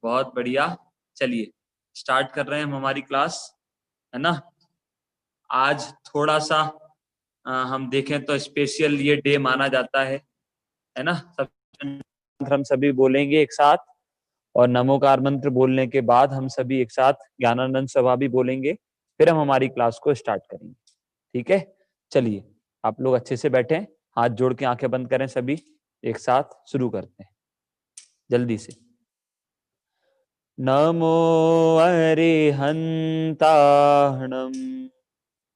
बहुत बढ़िया। चलिए स्टार्ट कर रहे हैं हम हमारी क्लास, है ना। आज थोड़ा सा हम देखें तो स्पेशल ये डे माना जाता है ना। सब हम सभी बोलेंगे एक साथ, और नमोकार मंत्र बोलने के बाद हम सभी एक साथ ज्ञानानंद सभा भी बोलेंगे, फिर हम हमारी क्लास को स्टार्ट करेंगे। ठीक है, चलिए आप लोग अच्छे से बैठे, हाथ जोड़ के आंखें बंद करें, सभी एक साथ शुरू करते हैं जल्दी से। नमो अरिहंताणं,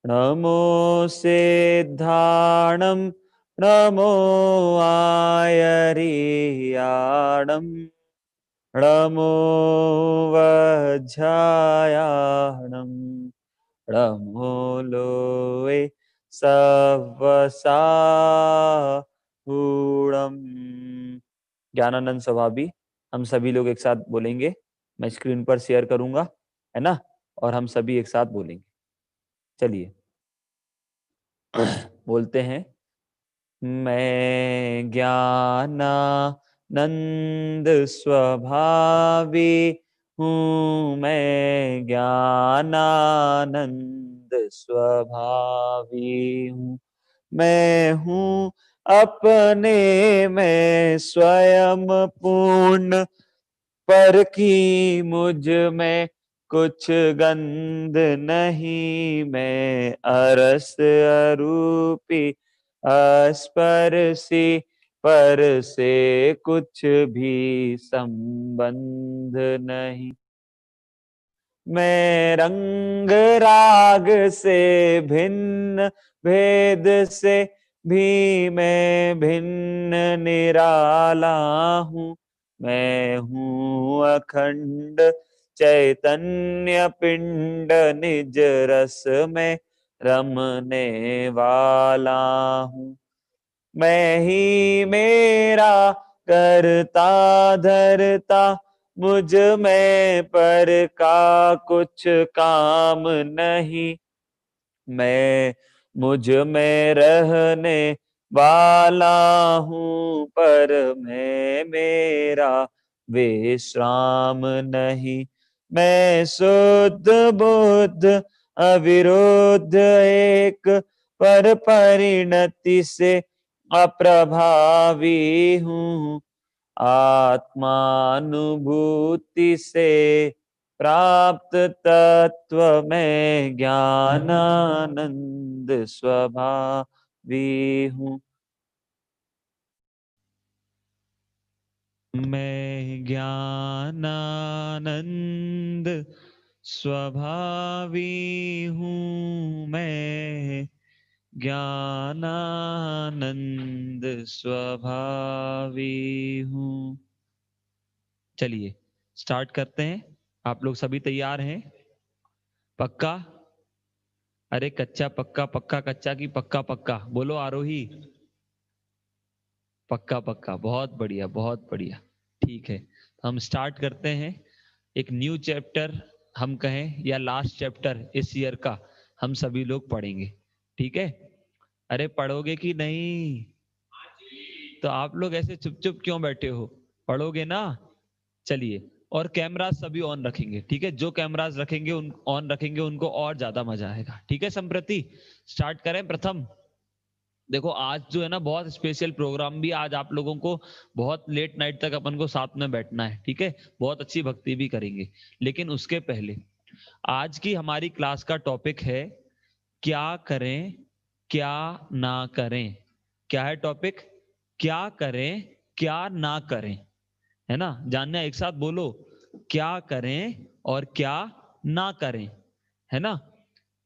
नमो सिद्धाणं, नमो आयर्याणं, नमो वज्रायाणं, नमो लोए सवसाहूणम्। ज्ञानानंद सभा भी हम सभी लोग एक साथ बोलेंगे। मैं स्क्रीन पर शेयर करूंगा, है ना, और हम सभी एक साथ बोलेंगे। चलिए बोलते हैं। मैं ज्ञानानंद स्वभावी हूँ, मैं ज्ञानानंद स्वभावी हूँ, मैं हूँ अपने में स्वयं पूर्ण, पर की मुझ में कुछ गंध नहीं, मैं अरस अरूपी अस्पर्शी, पर से कुछ भी संबंध नहीं। मैं रंग राग से भिन्न, भेद से भी मैं भिन्न निराला हूँ, मैं हूँ अखंड चैतन्य पिंड, निज रस में रमने वाला हूँ। मैं ही मेरा करता धरता, मुझ में पर का कुछ काम नहीं, मैं मुझ में रहने वाला हूँ, पर मैं मेरा विश्राम नहीं। मैं शुद्ध बुद्ध अविरुद्ध एक, पर परिणति से अप्रभावी हूँ, आत्मानुभूति से प्राप्त तत्व में ज्ञानानंद स्वभावी हूँ। मैं ज्ञानानंद स्वभावी हूँ, मैं ज्ञानानंद स्वभावी हूँ। चलिए स्टार्ट करते हैं। आप लोग सभी तैयार हैं? पक्का? अरे कच्चा पक्का, पक्का कच्चा की पक्का पक्का बोलो आरोही। पक्का पक्का, बहुत बढ़िया बहुत बढ़िया। ठीक है, तो हम स्टार्ट करते हैं। एक न्यू चैप्टर हम कहें या लास्ट चैप्टर इस ईयर का हम सभी लोग पढ़ेंगे। ठीक है? अरे पढ़ोगे कि नहीं? तो आप लोग ऐसे चुप चुप क्यों बैठे हो? पढ़ोगे ना? चलिए, और कैमरास सभी ऑन रखेंगे। ठीक है, जो कैमरास रखेंगे उन ऑन रखेंगे, उनको और ज्यादा मजा आएगा। ठीक है संप्रति, स्टार्ट करें। प्रथम देखो, आज जो है ना बहुत स्पेशल प्रोग्राम भी, आज आप लोगों को बहुत लेट नाइट तक अपन को साथ में बैठना है। ठीक है, बहुत अच्छी भक्ति भी करेंगे। लेकिन उसके पहले आज की हमारी क्लास का टॉपिक है क्या करें क्या ना करें। क्या है टॉपिक? क्या करें क्या ना करें, है ना। जानना, एक साथ बोलो, क्या करें और क्या ना करें, है ना।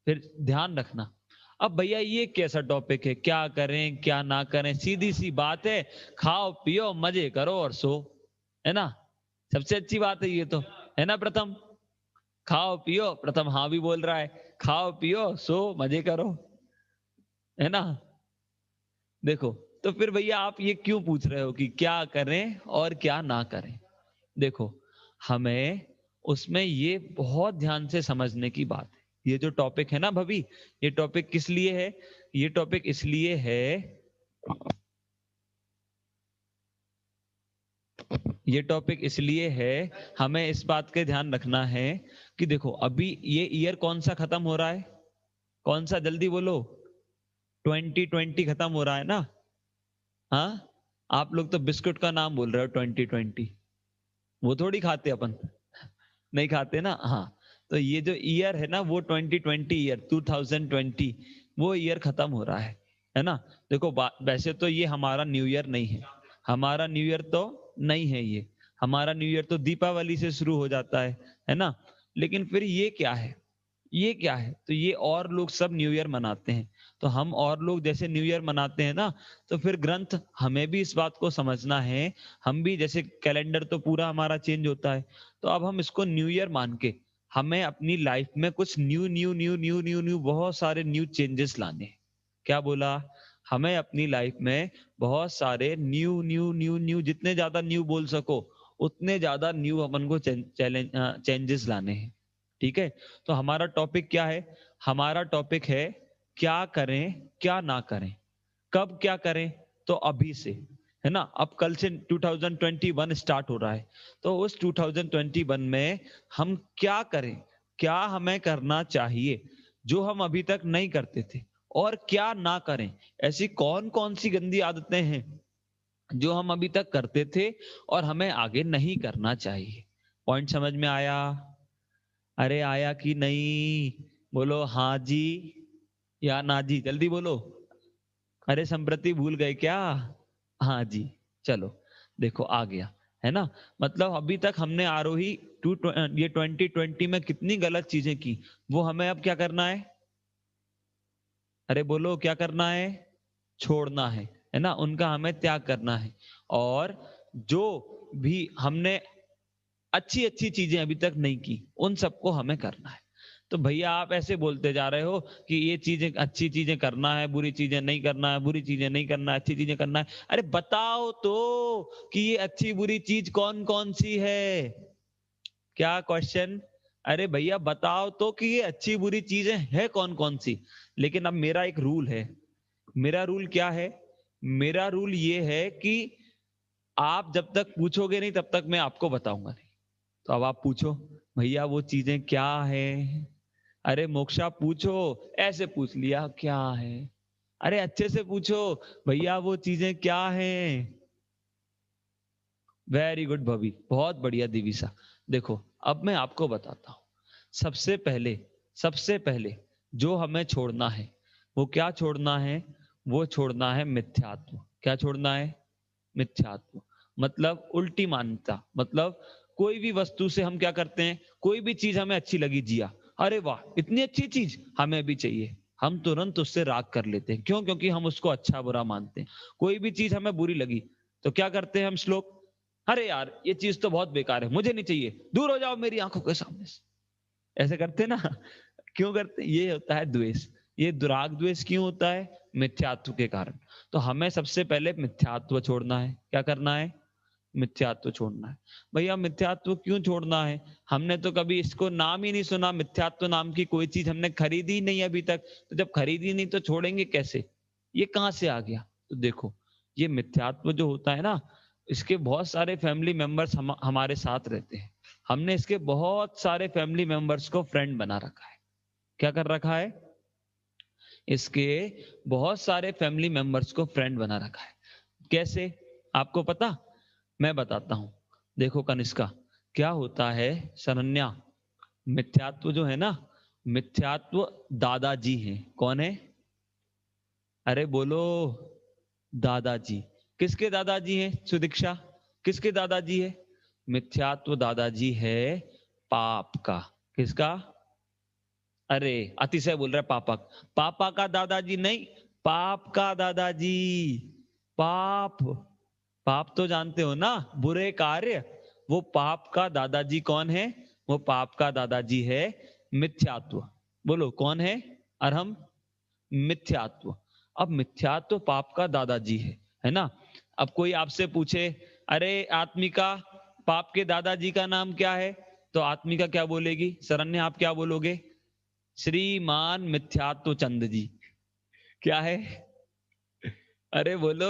फिर ध्यान रखना। अब भैया ये कैसा टॉपिक है, क्या करें क्या ना करें? सीधी सी बात है, खाओ पियो मजे करो और सो, है ना। सबसे अच्छी बात है ये तो, है ना प्रथम? खाओ पियो, प्रथम हाँ भी बोल रहा है, खाओ पियो सो मजे करो, है ना। देखो, तो फिर भैया आप ये क्यों पूछ रहे हो कि क्या करें और क्या ना करें? देखो, हमें उसमें ये बहुत ध्यान से समझने की बात है। ये जो टॉपिक है ना भभी, ये टॉपिक किस लिए है? ये टॉपिक इसलिए है ये टॉपिक इसलिए है, हमें इस बात के ध्यान रखना है कि देखो अभी ये ईयर कौन सा खत्म हो रहा है, कौन सा, जल्दी बोलो। 2020 खत्म हो रहा है ना। हाँ, आप लोग तो बिस्कुट का नाम बोल रहे हो 2020, वो थोड़ी खाते अपन, नहीं खाते ना। हाँ, तो ये जो ईयर है ना वो 2020 ईयर, 2020 वो ईयर खत्म हो रहा है ना। देखो वैसे तो ये हमारा न्यू ईयर नहीं है, हमारा न्यू ईयर तो नहीं है ये, हमारा न्यू ईयर तो दीपावली से शुरू हो जाता है ना। लेकिन फिर ये क्या है, ये क्या है, तो ये और लोग सब न्यू ईयर मनाते हैं, तो हम और लोग जैसे न्यू ईयर मनाते हैं ना, तो फिर ग्रंथ हमें भी इस बात को समझना है। हम भी जैसे कैलेंडर तो पूरा हमारा चेंज होता है, तो अब हम इसको न्यू ईयर मान के हमें अपनी लाइफ में कुछ new new new new new new बहुत सारे न्यू चेंजेस लाने हैं। क्या बोला, हमें अपनी लाइफ में बहुत सारे न्यू न्यू न्यू न्यू, जितने ज्यादा न्यू बोल सको उतने ज्यादा न्यू अपन को चैलेंज चेंजेस लाने हैं। ठीक है, तो हमारा टॉपिक क्या है, हमारा टॉपिक है क्या करें क्या ना करें। कब क्या करें, तो अभी से, है ना। अब कल से 2021 स्टार्ट हो रहा है, तो उस 2021 में हम क्या करें, क्या हमें करना चाहिए जो हम अभी तक नहीं करते थे, और क्या ना करें, ऐसी कौन कौन सी गंदी आदतें हैं जो हम अभी तक करते थे और हमें आगे नहीं करना चाहिए। पॉइंट समझ में आया? अरे आया कि नहीं, बोलो हाँ जी या ना जी, जल्दी बोलो। अरे संप्रति भूल गए क्या? हाँ जी, चलो देखो आ गया, है ना। मतलब अभी तक हमने आरोही ये 2020 में कितनी गलत चीजें की, वो हमें अब क्या करना है, अरे बोलो क्या करना है, छोड़ना है ना, उनका हमें त्याग करना है। और जो भी हमने अच्छी अच्छी चीजें अभी तक नहीं की, उन सबको हमें करना है। तो भैया आप ऐसे बोलते जा रहे हो कि ये चीजें, अच्छी चीजें करना है, बुरी चीजें नहीं करना है, बुरी चीजें नहीं करना है, अच्छी चीजें करना है। अरे बताओ तो कि ये अच्छी बुरी चीज कौन कौन सी है, क्या क्वेश्चन। अरे भैया बताओ तो कि ये अच्छी बुरी चीजें हैं कौन कौन सी। लेकिन अब मेरा एक रूल है, मेरा रूल क्या है, मेरा रूल ये है कि आप जब तक पूछोगे नहीं तब तक मैं आपको बताऊंगा नहीं। तो अब आप पूछो, भैया वो चीजें क्या है। अरे मोक्षा पूछो, ऐसे पूछ लिया क्या है। अरे अच्छे से पूछो, भैया वो चीजें क्या हैं। वेरी गुड भवी, बहुत बढ़िया दिविसा। देखो अब मैं आपको बताता हूं, सबसे पहले, सबसे पहले जो हमें छोड़ना है, वो क्या छोड़ना है, वो छोड़ना है मिथ्यात्व। क्या छोड़ना है, मिथ्यात्व। मतलब उल्टी मान्यता, मतलब कोई भी वस्तु से हम क्या करते हैं, कोई भी चीज हमें अच्छी लगी, जिया, अरे वाह इतनी अच्छी चीज हमें भी चाहिए, हम तुरंत उससे राग कर लेते हैं। क्यों? क्योंकि हम उसको अच्छा बुरा मानते हैं। कोई भी चीज हमें बुरी लगी तो क्या करते हैं हम श्लोक, अरे यार ये चीज तो बहुत बेकार है, मुझे नहीं चाहिए, दूर हो जाओ मेरी आंखों के सामने से, ऐसे करते ना। क्यों करते? ये होता है द्वेष। ये दुराग द्वेष क्यों होता है? मिथ्यात्व के कारण। तो हमें सबसे पहले मिथ्यात्व छोड़ना है। क्या करना है? मिथ्यात्व छोड़ना है। भैया मिथ्यात्व क्यों छोड़ना है? हमने तो कभी इसको नाम ही नहीं सुना, मिथ्यात्व नाम की कोई चीज हमने खरीदी नहीं अभी तक। तो जब खरीदी नहीं तो छोड़ेंगे कैसे? ये कहां से आ गया? तो देखो, ये मिथ्यात्व जो होता है ना, इसके बहुत सारे फैमिली मेंबर्स हमारे साथ रहते हैं। हमने इसके बहुत सारे फैमिली मेंबर्स को फ्रेंड बना रखा है। क्या कर रखा है? इसके बहुत सारे फैमिली मेंबर्स को फ्रेंड बना रखा है। कैसे? आपको पता? मैं बताता हूं। देखो कनिष्का, क्या होता है, शरण्या, मिथ्यात्व जो है ना, मिथ्यात्व दादाजी हैं। कौन है? अरे बोलो, दादाजी। किसके दादाजी हैं सुदीक्षा? किसके दादाजी है? मिथ्यात्व दादाजी है पाप का। किसका? अरे अतिशय बोल रहा है, पापा, पापा का दादाजी नहीं, पाप का दादाजी। पाप, पाप तो जानते हो ना, बुरे कार्य। वो पाप का दादाजी कौन है? वो पाप का दादाजी है मिथ्यात्व। बोलो कौन है? अरहम, मिथ्यात्व। अब मिथ्यात्व पाप का दादाजी है ना। अब कोई आपसे पूछे, अरे आत्मिका, पाप के दादाजी का नाम क्या है? तो आत्मिका क्या बोलेगी? शरण्य आप क्या बोलोगे? श्रीमान मिथ्यात्व चंद जी। क्या है? अरे बोलो,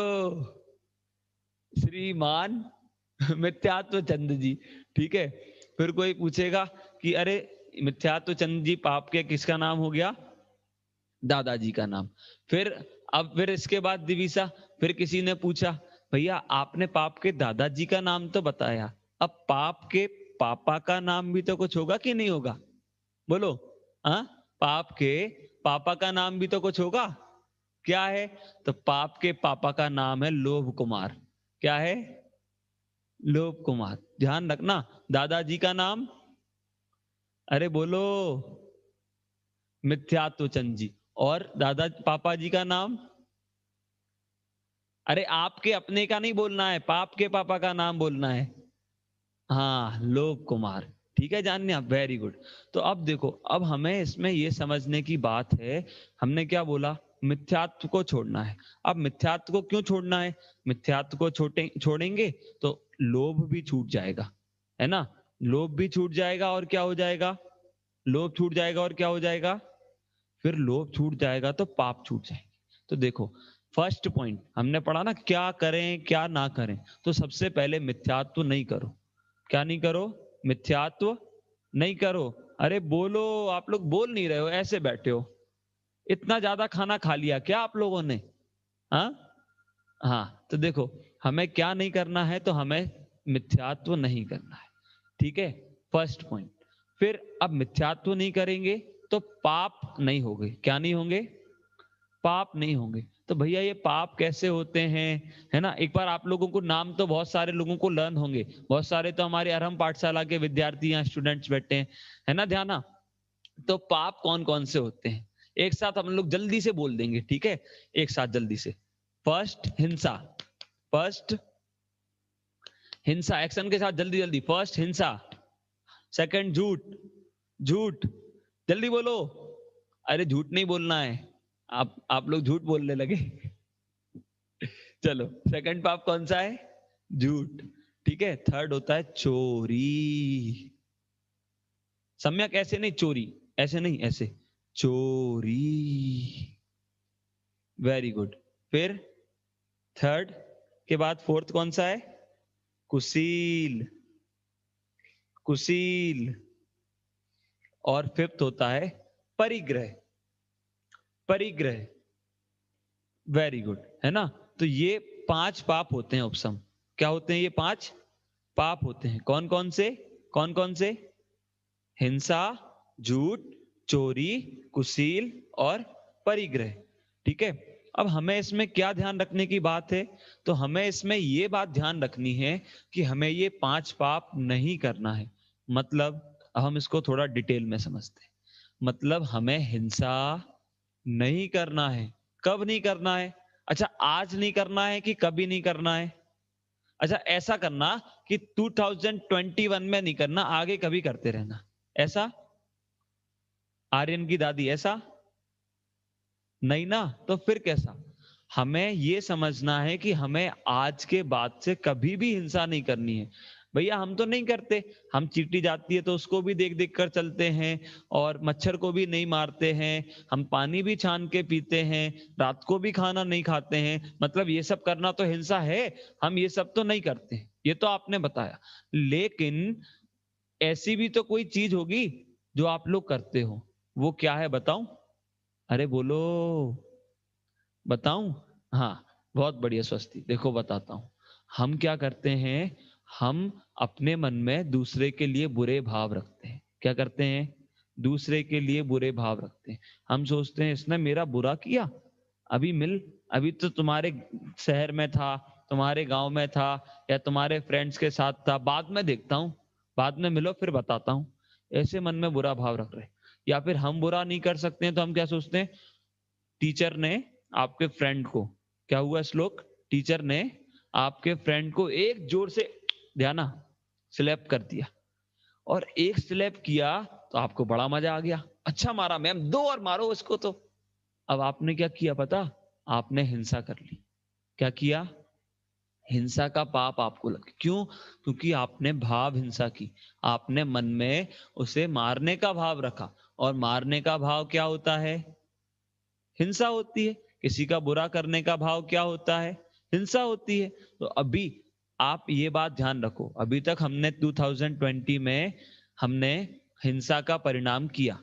श्रीमान मिथ्यात्व चंद जी, ठीक है। फिर कोई पूछेगा कि अरे मिथ्यात्व चंद जी पाप के किसका नाम हो गया? दादाजी का नाम। फिर अब फिर इसके बाद दिवीसा, फिर किसी ने पूछा भैया आपने पाप के दादाजी का नाम तो बताया, अब पाप के पापा का नाम भी तो कुछ होगा कि नहीं होगा? बोलो। हाँ, पाप के पापा का नाम भी तो कुछ होगा। क्या है? तो पाप के पापा का नाम है लोभ कुमार। क्या है? लोभ कुमार। ध्यान रखना। दादाजी का नाम, अरे बोलो, मिथ्यात्व चंद जी। और दादा पापा जी का नाम, अरे आपके अपने का नहीं बोलना है, पाप के पापा का नाम बोलना है। हाँ, लोक कुमार। ठीक है जानने आप, वेरी गुड। तो अब देखो, अब हमें इसमें ये समझने की बात है, हमने क्या बोला? मिथ्यात्व को छोड़ना है। अब मिथ्यात्व को क्यों छोड़ना है? मिथ्यात्व को छोड़ेंगे तो लोभ भी छूट जाएगा, है ना? लोभ भी छूट जाएगा और क्या हो जाएगा? लोभ छूट जाएगा और क्या हो जाएगा? फिर लोभ छूट जाएगा तो पाप छूट जाएंगे। तो देखो, फर्स्ट पॉइंट हमने पढ़ा ना, क्या करें क्या ना करें। तो सबसे पहले मिथ्यात्व नहीं करो। क्या नहीं करो? मिथ्यात्व नहीं करो। अरे बोलो, आप लोग बोल नहीं रहे हो, ऐसे बैठे हो। इतना ज्यादा खाना खा लिया क्या आप लोगों ने? हाँ हाँ, तो देखो, हमें क्या नहीं करना है, तो हमें मिथ्यात्व नहीं करना है। ठीक है, फर्स्ट पॉइंट। फिर अब मिथ्यात्व नहीं करेंगे तो पाप नहीं होंगे। क्या नहीं होंगे? पाप नहीं होंगे। तो भैया ये पाप कैसे होते हैं, है ना? एक बार आप लोगों को नाम तो बहुत सारे लोगों को लर्न होंगे, बहुत सारे तो हमारे अरहम पाठशाला के विद्यार्थी यहाँ स्टूडेंट्स बैठे हैं, है ना ध्यान? तो पाप कौन कौन से होते हैं, एक साथ हम लोग जल्दी से बोल देंगे, ठीक है? एक साथ जल्दी से। फर्स्ट हिंसा। फर्स्ट हिंसा, एक्शन के साथ जल्दी जल्दी। फर्स्ट हिंसा। सेकंड झूठ। झूठ, जल्दी बोलो। अरे झूठ नहीं बोलना है, आप लोग झूठ बोलने लगे। चलो, सेकंड पाप कौन सा है? झूठ। ठीक है, थर्ड होता है चोरी। सम्यक ऐसे नहीं, चोरी, ऐसे नहीं, ऐसे चोरी। Very good. फिर थर्ड के बाद फोर्थ कौन सा है? कुशील। कुशील। और फिफ्थ होता है परिग्रह। परिग्रह। वेरी गुड, है ना? तो ये 5 पाप होते हैं उपसम। क्या होते हैं ये 5 पाप होते हैं? कौन कौन से? कौन कौन से? हिंसा, झूठ, चोरी, कुशील और परिग्रह। ठीक है, अब हमें इसमें क्या ध्यान रखने की बात है? तो हमें इसमें ये बात ध्यान रखनी है कि हमें ये 5 पाप नहीं करना है। मतलब हम इसको थोड़ा डिटेल में समझते हैं। मतलब हमें हिंसा नहीं करना है। कब नहीं करना है? अच्छा, आज नहीं करना है कि कभी नहीं करना है? अच्छा, ऐसा करना कि 2021 में नहीं करना, आगे कभी करते रहना, ऐसा? आर्यन की दादी, ऐसा नहीं ना? तो फिर कैसा? हमें ये समझना है कि हमें आज के बाद से कभी भी हिंसा नहीं करनी है। भैया हम तो नहीं करते, हम चींटी जाती है तो उसको भी देख देख कर चलते हैं, और मच्छर को भी नहीं मारते हैं, हम पानी भी छान के पीते हैं, रात को भी खाना नहीं खाते हैं। मतलब ये सब करना तो हिंसा है? हम ये सब तो नहीं करते, ये तो आपने बताया। लेकिन ऐसी भी तो कोई चीज होगी जो आप लोग करते हो, वो क्या है बताऊं? अरे बोलो, बताऊं? हाँ, बहुत बढ़िया स्वस्ति, देखो बताता हूं। हम क्या करते हैं? हम अपने मन में दूसरे के लिए बुरे भाव रखते हैं। क्या करते हैं? दूसरे के लिए बुरे भाव रखते हैं। हम सोचते हैं इसने मेरा बुरा किया, अभी मिल, अभी तो तुम्हारे शहर में था, तुम्हारे गांव में था, या तुम्हारे फ्रेंड्स के साथ था, बाद में देखता हूं, बाद में मिलो फिर बताता हूं। ऐसे मन में बुरा भाव रख रहे हैं। या फिर हम बुरा नहीं कर सकते हैं तो हम क्या सोचते हैं? टीचर ने आपके फ्रेंड को, क्या हुआ श्लोक? टीचर ने आपके फ्रेंड को एक जोर से, ध्यान, स्लैप कर दिया, और एक स्लैप किया तो आपको बड़ा मजा आ गया, अच्छा मारा मैम, दो और मारो उसको। तो अब आपने क्या किया पता? आपने हिंसा कर ली। क्या किया? हिंसा का पाप आपको लग, क्यों? क्योंकि आपने भाव हिंसा की, आपने मन में उसे मारने का भाव रखा, और मारने का भाव क्या होता है? हिंसा होती है। किसी का बुरा करने का भाव क्या होता है? हिंसा होती है। तो अभी आप ये बात ध्यान रखो, अभी तक हमने 2020 में हमने हिंसा का परिणाम किया,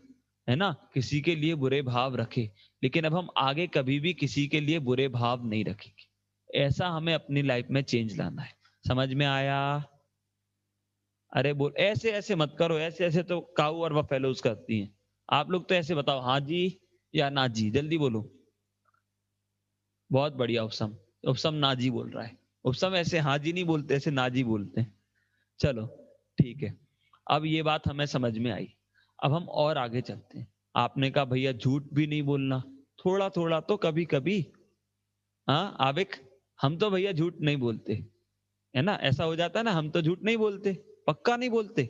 है ना, किसी के लिए बुरे भाव रखे, लेकिन अब हम आगे कभी भी किसी के लिए बुरे भाव नहीं रखेंगे। ऐसा हमें अपनी लाइफ में चेंज लाना है। समझ में आया? अरे बोल, ऐसे ऐसे मत करो, ऐसे ऐसे तो काऊ और बफेलोज करती हैं। आप लोग तो ऐसे बताओ, हाँ जी या ना जी, जल्दी बोलो। बहुत बढ़िया उपसम। उपसम ना जी बोल रहा है। उपसम ऐसे हाँ जी नहीं बोलते, ऐसे ना जी बोलते हैं। चलो ठीक है, अब ये बात हमें समझ में आई। अब हम और आगे चलते हैं। आपने कहा भैया झूठ भी नहीं बोलना, थोड़ा थोड़ा तो कभी कभी। हाँ आविक, हम तो भैया झूठ नहीं बोलते, है ना, ऐसा हो जाता है ना, हम तो झूठ नहीं बोलते, पक्का नहीं बोलते।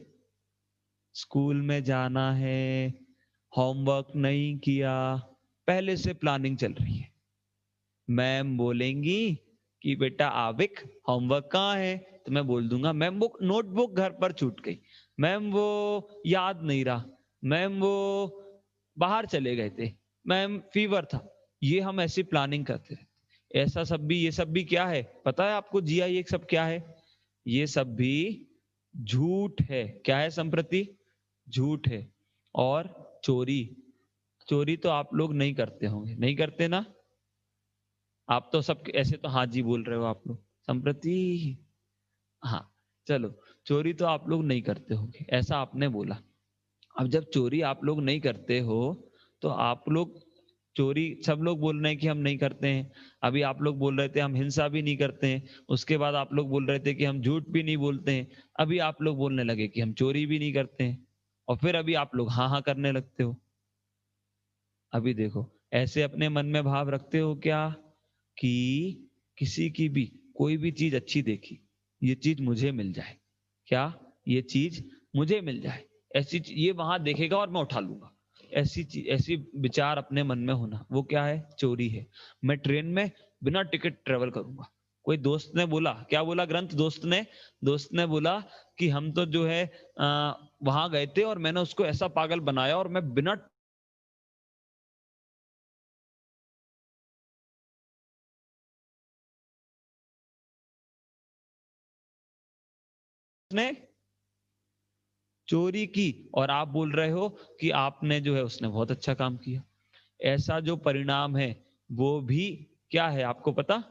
स्कूल में जाना है, होमवर्क नहीं किया, पहले से प्लानिंग चल रही है। मैम बोलेंगी कि बेटा आविक होमवर्क कहाँ है, तो मैं बोल दूंगा मैम वो नोटबुक घर पर छूट गई, मैम वो याद नहीं रहा, मैम वो बाहर चले गए थे, मैम फीवर था। ये हम ऐसी प्लानिंग करते रहते। ऐसा सब भी, ये सब भी क्या है पता है आपको? जिया ये सब क्या है? ये सब भी झूठ है। क्या है संप्रति? झूठ है। और चोरी, चोरी तो आप लोग नहीं करते होंगे, नहीं करते ना? आप तो सब ऐसे तो हाँ जी बोल रहे हो आप लोग संप्रति। हाँ चलो, चोरी तो आप लोग नहीं करते होंगे, ऐसा आपने बोला। अब जब चोरी आप लोग नहीं करते हो, तो आप लोग, चोरी सब लोग बोल रहे हैं कि हम नहीं करते हैं। अभी आप लोग बोल रहे थे हम हिंसा भी नहीं करते हैं, उसके बाद आप लोग बोल रहे थे कि हम झूठ भी नहीं बोलते हैं, अभी आप लोग बोलने लगे कि हम चोरी भी नहीं करते हैं, और फिर अभी आप लोग हाँ हाँ करने लगते हो। अभी देखो, ऐसे अपने मन में भाव रखते हो क्या कि किसी की भी कोई भी चीज अच्छी देखी, ये चीज मुझे मिल जाए, क्या ये चीज मुझे मिल जाए, ऐसी ये वहां देखेगा और मैं उठा लूंगा, ऐसी चीज, ऐसी विचार अपने मन में होना, वो क्या है? चोरी है। मैं ट्रेन में बिना टिकट ट्रेवल करूंगा। कोई दोस्त ने बोला, क्या बोला ग्रंथ, दोस्त ने बोला कि हम तो जो है वहां गए थे और मैंने उसको ऐसा पागल बनाया और मैं बिना ने चोरी की, और आप बोल रहे हो कि आपने जो है उसने बहुत अच्छा काम किया। ऐसा जो परिणाम है वो भी क्या है आपको पता?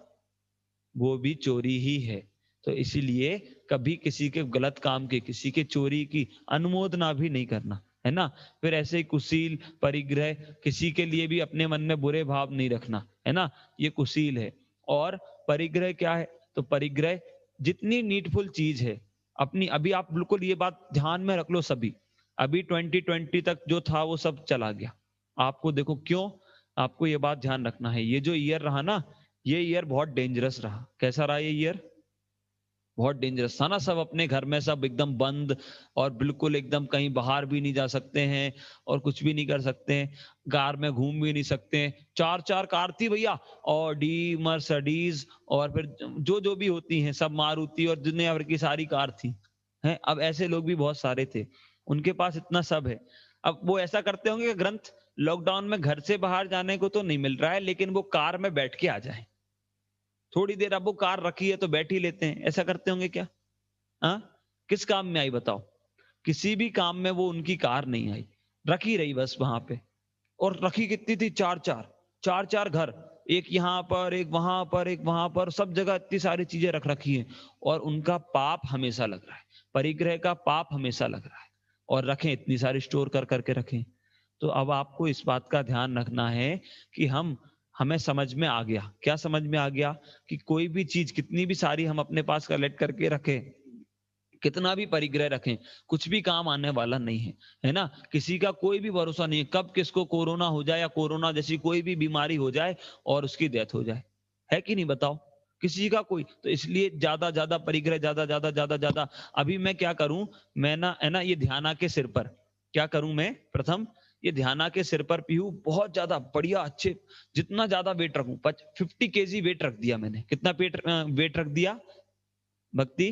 वो भी चोरी ही है। तो इसीलिए कभी किसी के गलत काम के, किसी के चोरी की अनुमोदना भी नहीं करना, है ना। फिर ऐसे ही कुशील परिग्रह, किसी के लिए भी अपने मन में बुरे भाव नहीं रखना, है ना, ये कुशील है। और परिग्रह क्या है? तो परिग्रह जितनी नीडफुल चीज है अपनी, अभी आप बिल्कुल ये बात ध्यान में रख लो सभी, अभी 2020 तक जो था वो सब चला गया। आपको देखो क्यों, आपको ये बात ध्यान रखना है, ये जो ईयर रहा ना, ये ईयर बहुत डेंजरस रहा। कैसा रहा ये ईयर? बहुत डेंजरस था ना। सब अपने घर में, सब एकदम बंद, और बिल्कुल एकदम कहीं बाहर भी नहीं जा सकते हैं और कुछ भी नहीं कर सकते हैं, कार में घूम भी नहीं सकते हैं। चार चार कार थी भैया, ऑडी, मर्सिडीज, और फिर जो जो भी होती हैं सब, मारुति, और दुनिया भर की सारी कार थी हैं। अब ऐसे लोग भी बहुत सारे थे, उनके पास इतना सब है। अब वो ऐसा करते होंगे कि ग्रंथ, लॉकडाउन में घर से बाहर जाने को तो नहीं मिल रहा है, लेकिन वो कार में बैठ के आ जाए, थोड़ी देर अब वो कार रखी है तो बैठ ही लेते हैं, ऐसा करते होंगे क्या? हाँ, किस काम में आई बताओ? किसी भी काम में वो उनकी कार नहीं आई, रखी रही बस वहां पे। और रखी कितनी थी? चार चार, चार चार घर, एक यहाँ पर, एक वहां पर, एक वहां पर, सब जगह इतनी सारी चीजें रख रखी हैं, और उनका पाप हमेशा लग रहा है, परिग्रह का पाप हमेशा लग रहा है, और रखें इतनी सारी स्टोर कर करके रखें। तो अब आपको इस बात का ध्यान रखना है कि हमें समझ में आ गया, क्या समझ में आ गया? कि कोई भी चीज कितनी भी सारी हम अपने पास कलेक्ट करके रखें, कितना भी परिग्रह रखें, कुछ भी काम आने वाला नहीं है, है ना। किसी का कोई भी भरोसा नहीं है, कब किसको कोरोना हो जाए, या कोरोना जैसी कोई भी बीमारी हो जाए और उसकी डेथ हो जाए, है कि नहीं बताओ? किसी का कोई, तो इसलिए ज्यादा ज्यादा परिग्रह, ज्यादा ज्यादा ज्यादा ज्यादा। अभी मैं क्या करूं, मैं ना, है ना, ये ध्याना के सिर पर क्या करूं मैं, प्रथम ये ध्याना के सिर पर पीहू बहुत ज्यादा बढ़िया अच्छे, जितना ज्यादा वेट रखूं, 50 kg वेट रख दिया मैंने। कितना वेट रख दिया भक्ति?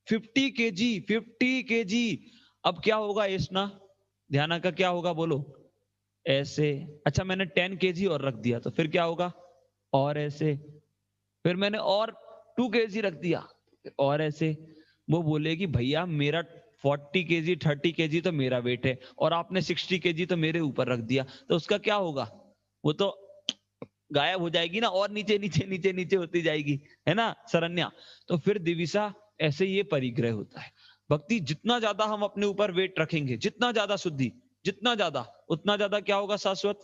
50 kg, 50 kg। अब क्या होगा एसना, ध्याना का क्या होगा बोलो? ऐसे। अच्छा मैंने 10 kg और रख दिया, तो फिर क्या होगा? और ऐसे। फिर मैंने और 2 kg रख दिया, और ऐसे वो बोले कि भैया मेरा 40 केजी 30 केजी तो मेरा वेट है और आपने 60 केजी तो मेरे ऊपर रख दिया, तो उसका क्या होगा? वो तो गायब हो जाएगी ना, और नीचे नीचे नीचे नीचे होती जाएगी, है ना शरण्या? तो फिर दिविसा ऐसे ये परिग्रह होता है। भक्ति जितना ज्यादा हम अपने ऊपर वेट रखेंगे, जितना ज्यादा शुद्धि, जितना ज्यादा, उतना ज्यादा क्या होगा शाश्वत?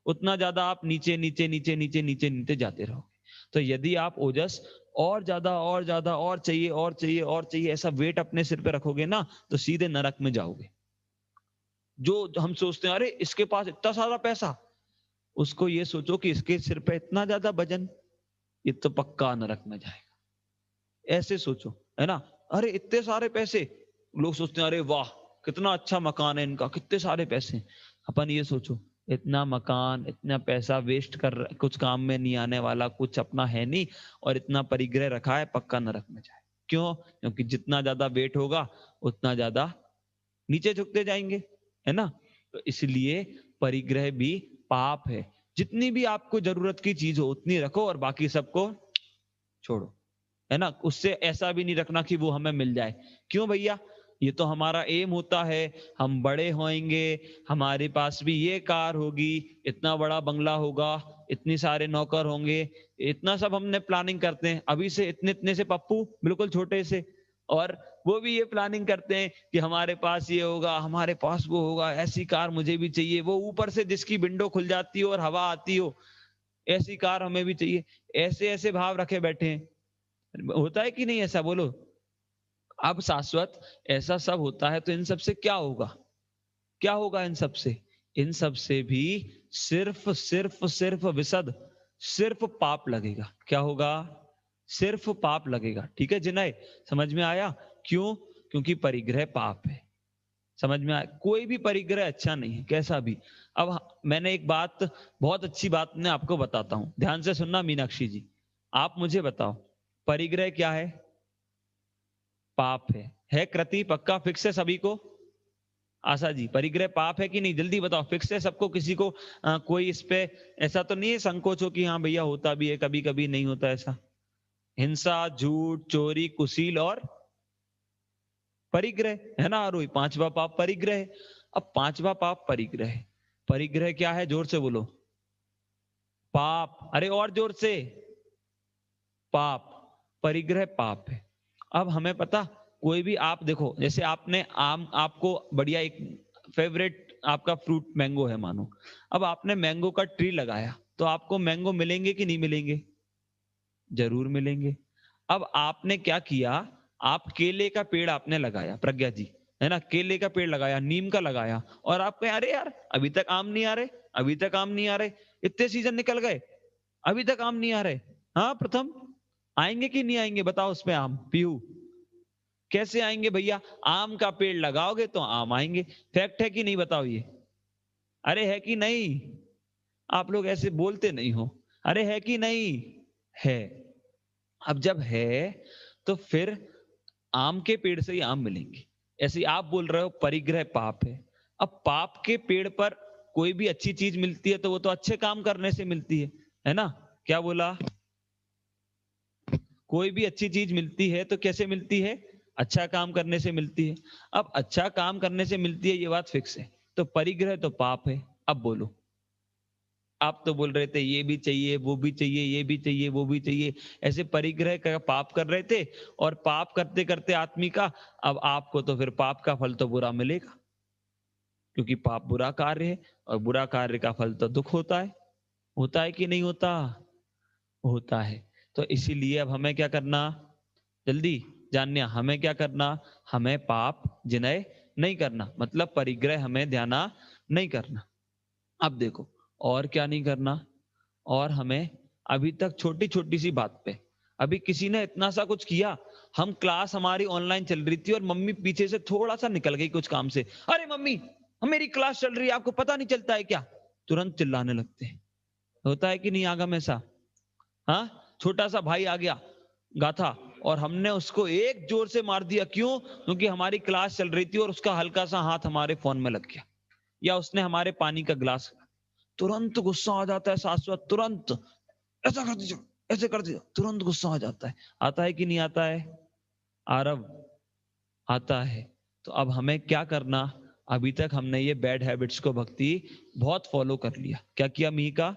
उतना ज्यादा आप नीचे नीचे नीचे नीचे नीचे नीचे जाते रहोगे। तो यदि आप ओजस और ज्यादा और ज्यादा और चाहिए और चाहिए और चाहिए ऐसा वेट अपने सिर पे रखोगे ना, तो सीधे नरक में जाओगे। जो हम सोचते हैं अरे इसके पास इतना सारा पैसा, उसको ये सोचो कि इसके सिर पे इतना ज्यादा वजन, ये तो पक्का नरक में जाएगा। ऐसे सोचो, है ना? अरे इतने सारे पैसे, लोग सोचते हैं अरे वाह कितना अच्छा मकान है इनका, कितने सारे पैसे। अपन ये सोचो इतना मकान इतना पैसा वेस्ट कर कुछ काम में नहीं आने वाला, कुछ अपना है नहीं, और इतना परिग्रह रखा है, पक्का नरक में जाए। क्यों? क्योंकि जितना ज्यादा वेट होगा उतना ज्यादा नीचे झुकते जाएंगे, है ना? तो इसलिए परिग्रह भी पाप है। जितनी भी आपको जरूरत की चीज हो उतनी रखो और बाकी सबको छोड़ो, है ना? उससे ऐसा भी नहीं रखना कि वो हमें मिल जाए। क्यों भैया? ये तो हमारा एम होता है, हम बड़े होएंगे, हमारे पास भी ये कार होगी, इतना बड़ा बंगला होगा, इतने सारे नौकर होंगे, इतना सब हमने प्लानिंग करते हैं अभी से, इतने इतने से पप्पू बिल्कुल छोटे से। और वो भी ये प्लानिंग करते हैं कि हमारे पास ये होगा, हमारे पास वो होगा, ऐसी कार मुझे भी चाहिए, वो ऊपर से जिसकी विंडो खुल जाती हो और हवा आती हो, ऐसी कार हमें भी चाहिए। ऐसे ऐसे भाव रखे बैठे हैं। होता है कि नहीं ऐसा? बोलो। अब शाश्वत ऐसा सब होता है तो इन सब से क्या होगा? क्या होगा इन सब से? इन सब से भी सिर्फ सिर्फ सिर्फ विशद सिर्फ पाप लगेगा। क्या होगा? सिर्फ पाप लगेगा। ठीक है जिनय, समझ में आया? क्यों? क्योंकि परिग्रह पाप है। समझ में आया? कोई भी परिग्रह अच्छा नहीं है, कैसा भी। अब मैंने एक बात, बहुत अच्छी बात मैं आपको बताता हूं, ध्यान से सुनना मीनाक्षी जी। आप मुझे बताओ परिग्रह क्या है? पाप है कृति? पक्का फिक्स है सभी को? आशा जी परिग्रह पाप है कि नहीं? जल्दी बताओ, फिक्स है सबको? किसी को कोई इस पे ऐसा तो नहीं है संकोच हो कि हाँ भैया होता भी है कभी कभी नहीं होता ऐसा? हिंसा, झूठ, चोरी, कुशील और परिग्रह, है ना आरोही? पांचवा पाप परिग्रह है। अब पांचवा पाप परिग्रह है। परिग्रह क्या है? जोर से बोलो। पाप। अरे और जोर से। पाप। परिग्रह पाप है। अब हमें पता, कोई भी आप देखो, जैसे आपने आम, आपको बढ़िया एक फेवरेट आपका फ्रूट मैंगो है मानो, अब आपने मैंगो का ट्री लगाया तो आपको मैंगो मिलेंगे कि नहीं मिलेंगे? जरूर मिलेंगे। अब आपने क्या किया, आप केले का पेड़ आपने लगाया, प्रज्ञा जी, है ना? केले का पेड़ लगाया, नीम का लगाया, और आप कहें अरे यार अभी तक आम नहीं आ रहे, अभी तक आम नहीं आ रहे, इतने सीजन निकल गए, अभी तक आम नहीं आ रहे। हाँ प्रथम, आएंगे कि नहीं आएंगे बताओ उसमें आम? पीहू, कैसे आएंगे भैया? आम का पेड़ लगाओगे तो आम आएंगे। फैक्ट है कि नहीं बताओ ये? अरे है कि नहीं? आप लोग ऐसे बोलते नहीं हो। अरे है कि नहीं? है। अब जब है तो फिर आम के पेड़ से ही आम मिलेंगे। ऐसे ही आप बोल रहे हो परिग्रह पाप है। अब पाप के पेड़ पर कोई भी अच्छी चीज मिलती है तो वो तो अच्छे काम करने से मिलती है ना? क्या बोला? कोई भी अच्छी चीज मिलती है तो कैसे मिलती है? अच्छा काम करने से मिलती है। अब अच्छा काम करने से मिलती है, ये बात फिक्स है। तो परिग्रह तो पाप है। अब बोलो, आप तो बोल रहे थे ये भी चाहिए वो भी चाहिए, ये भी चाहिए वो भी चाहिए, ऐसे परिग्रह का पाप कर रहे थे, और पाप करते करते आदमी का, अब आपको तो फिर पाप का फल तो बुरा मिलेगा, क्योंकि पाप बुरा कार्य है, और बुरा कार्य का फल तो दुख होता है। होता है कि नहीं होता? होता है। तो इसीलिए अब हमें क्या करना? जल्दी जानने, हमें क्या करना? हमें पाप जिनय नहीं करना, मतलब परिग्रह हमें ध्याना नहीं करना। अब देखो और क्या नहीं करना। और हमें अभी तक छोटी छोटी सी बात पे, अभी किसी ने इतना सा कुछ किया, हम क्लास हमारी ऑनलाइन चल रही थी और मम्मी पीछे से थोड़ा सा निकल गई कुछ काम से, अरे मम्मी मेरी क्लास चल रही है आपको पता नहीं चलता है क्या? तुरंत चिल्लाने लगते हैं। होता है कि नहीं आगम ऐसा? हाँ, छोटा सा भाई आ गया गाथा, और हमने उसको एक जोर से मार दिया। क्यों? क्योंकि हमारी क्लास चल रही थी और उसका हल्का सा हाथ हमारे फोन में लग गया, या उसने हमारे पानी का गिलास, तुरंत गुस्सा आ जाता है शाश्वत, तुरंत ऐसा कर दीजिए, ऐसे कर दिया, तुरंत गुस्सा आ जाता है। आता है कि नहीं आता है? आरव आता है। तो अब हमें क्या करना, अभी तक हमने ये बैड हैबिट्स को भक्ति बहुत फॉलो कर लिया। क्या किया मिहिका,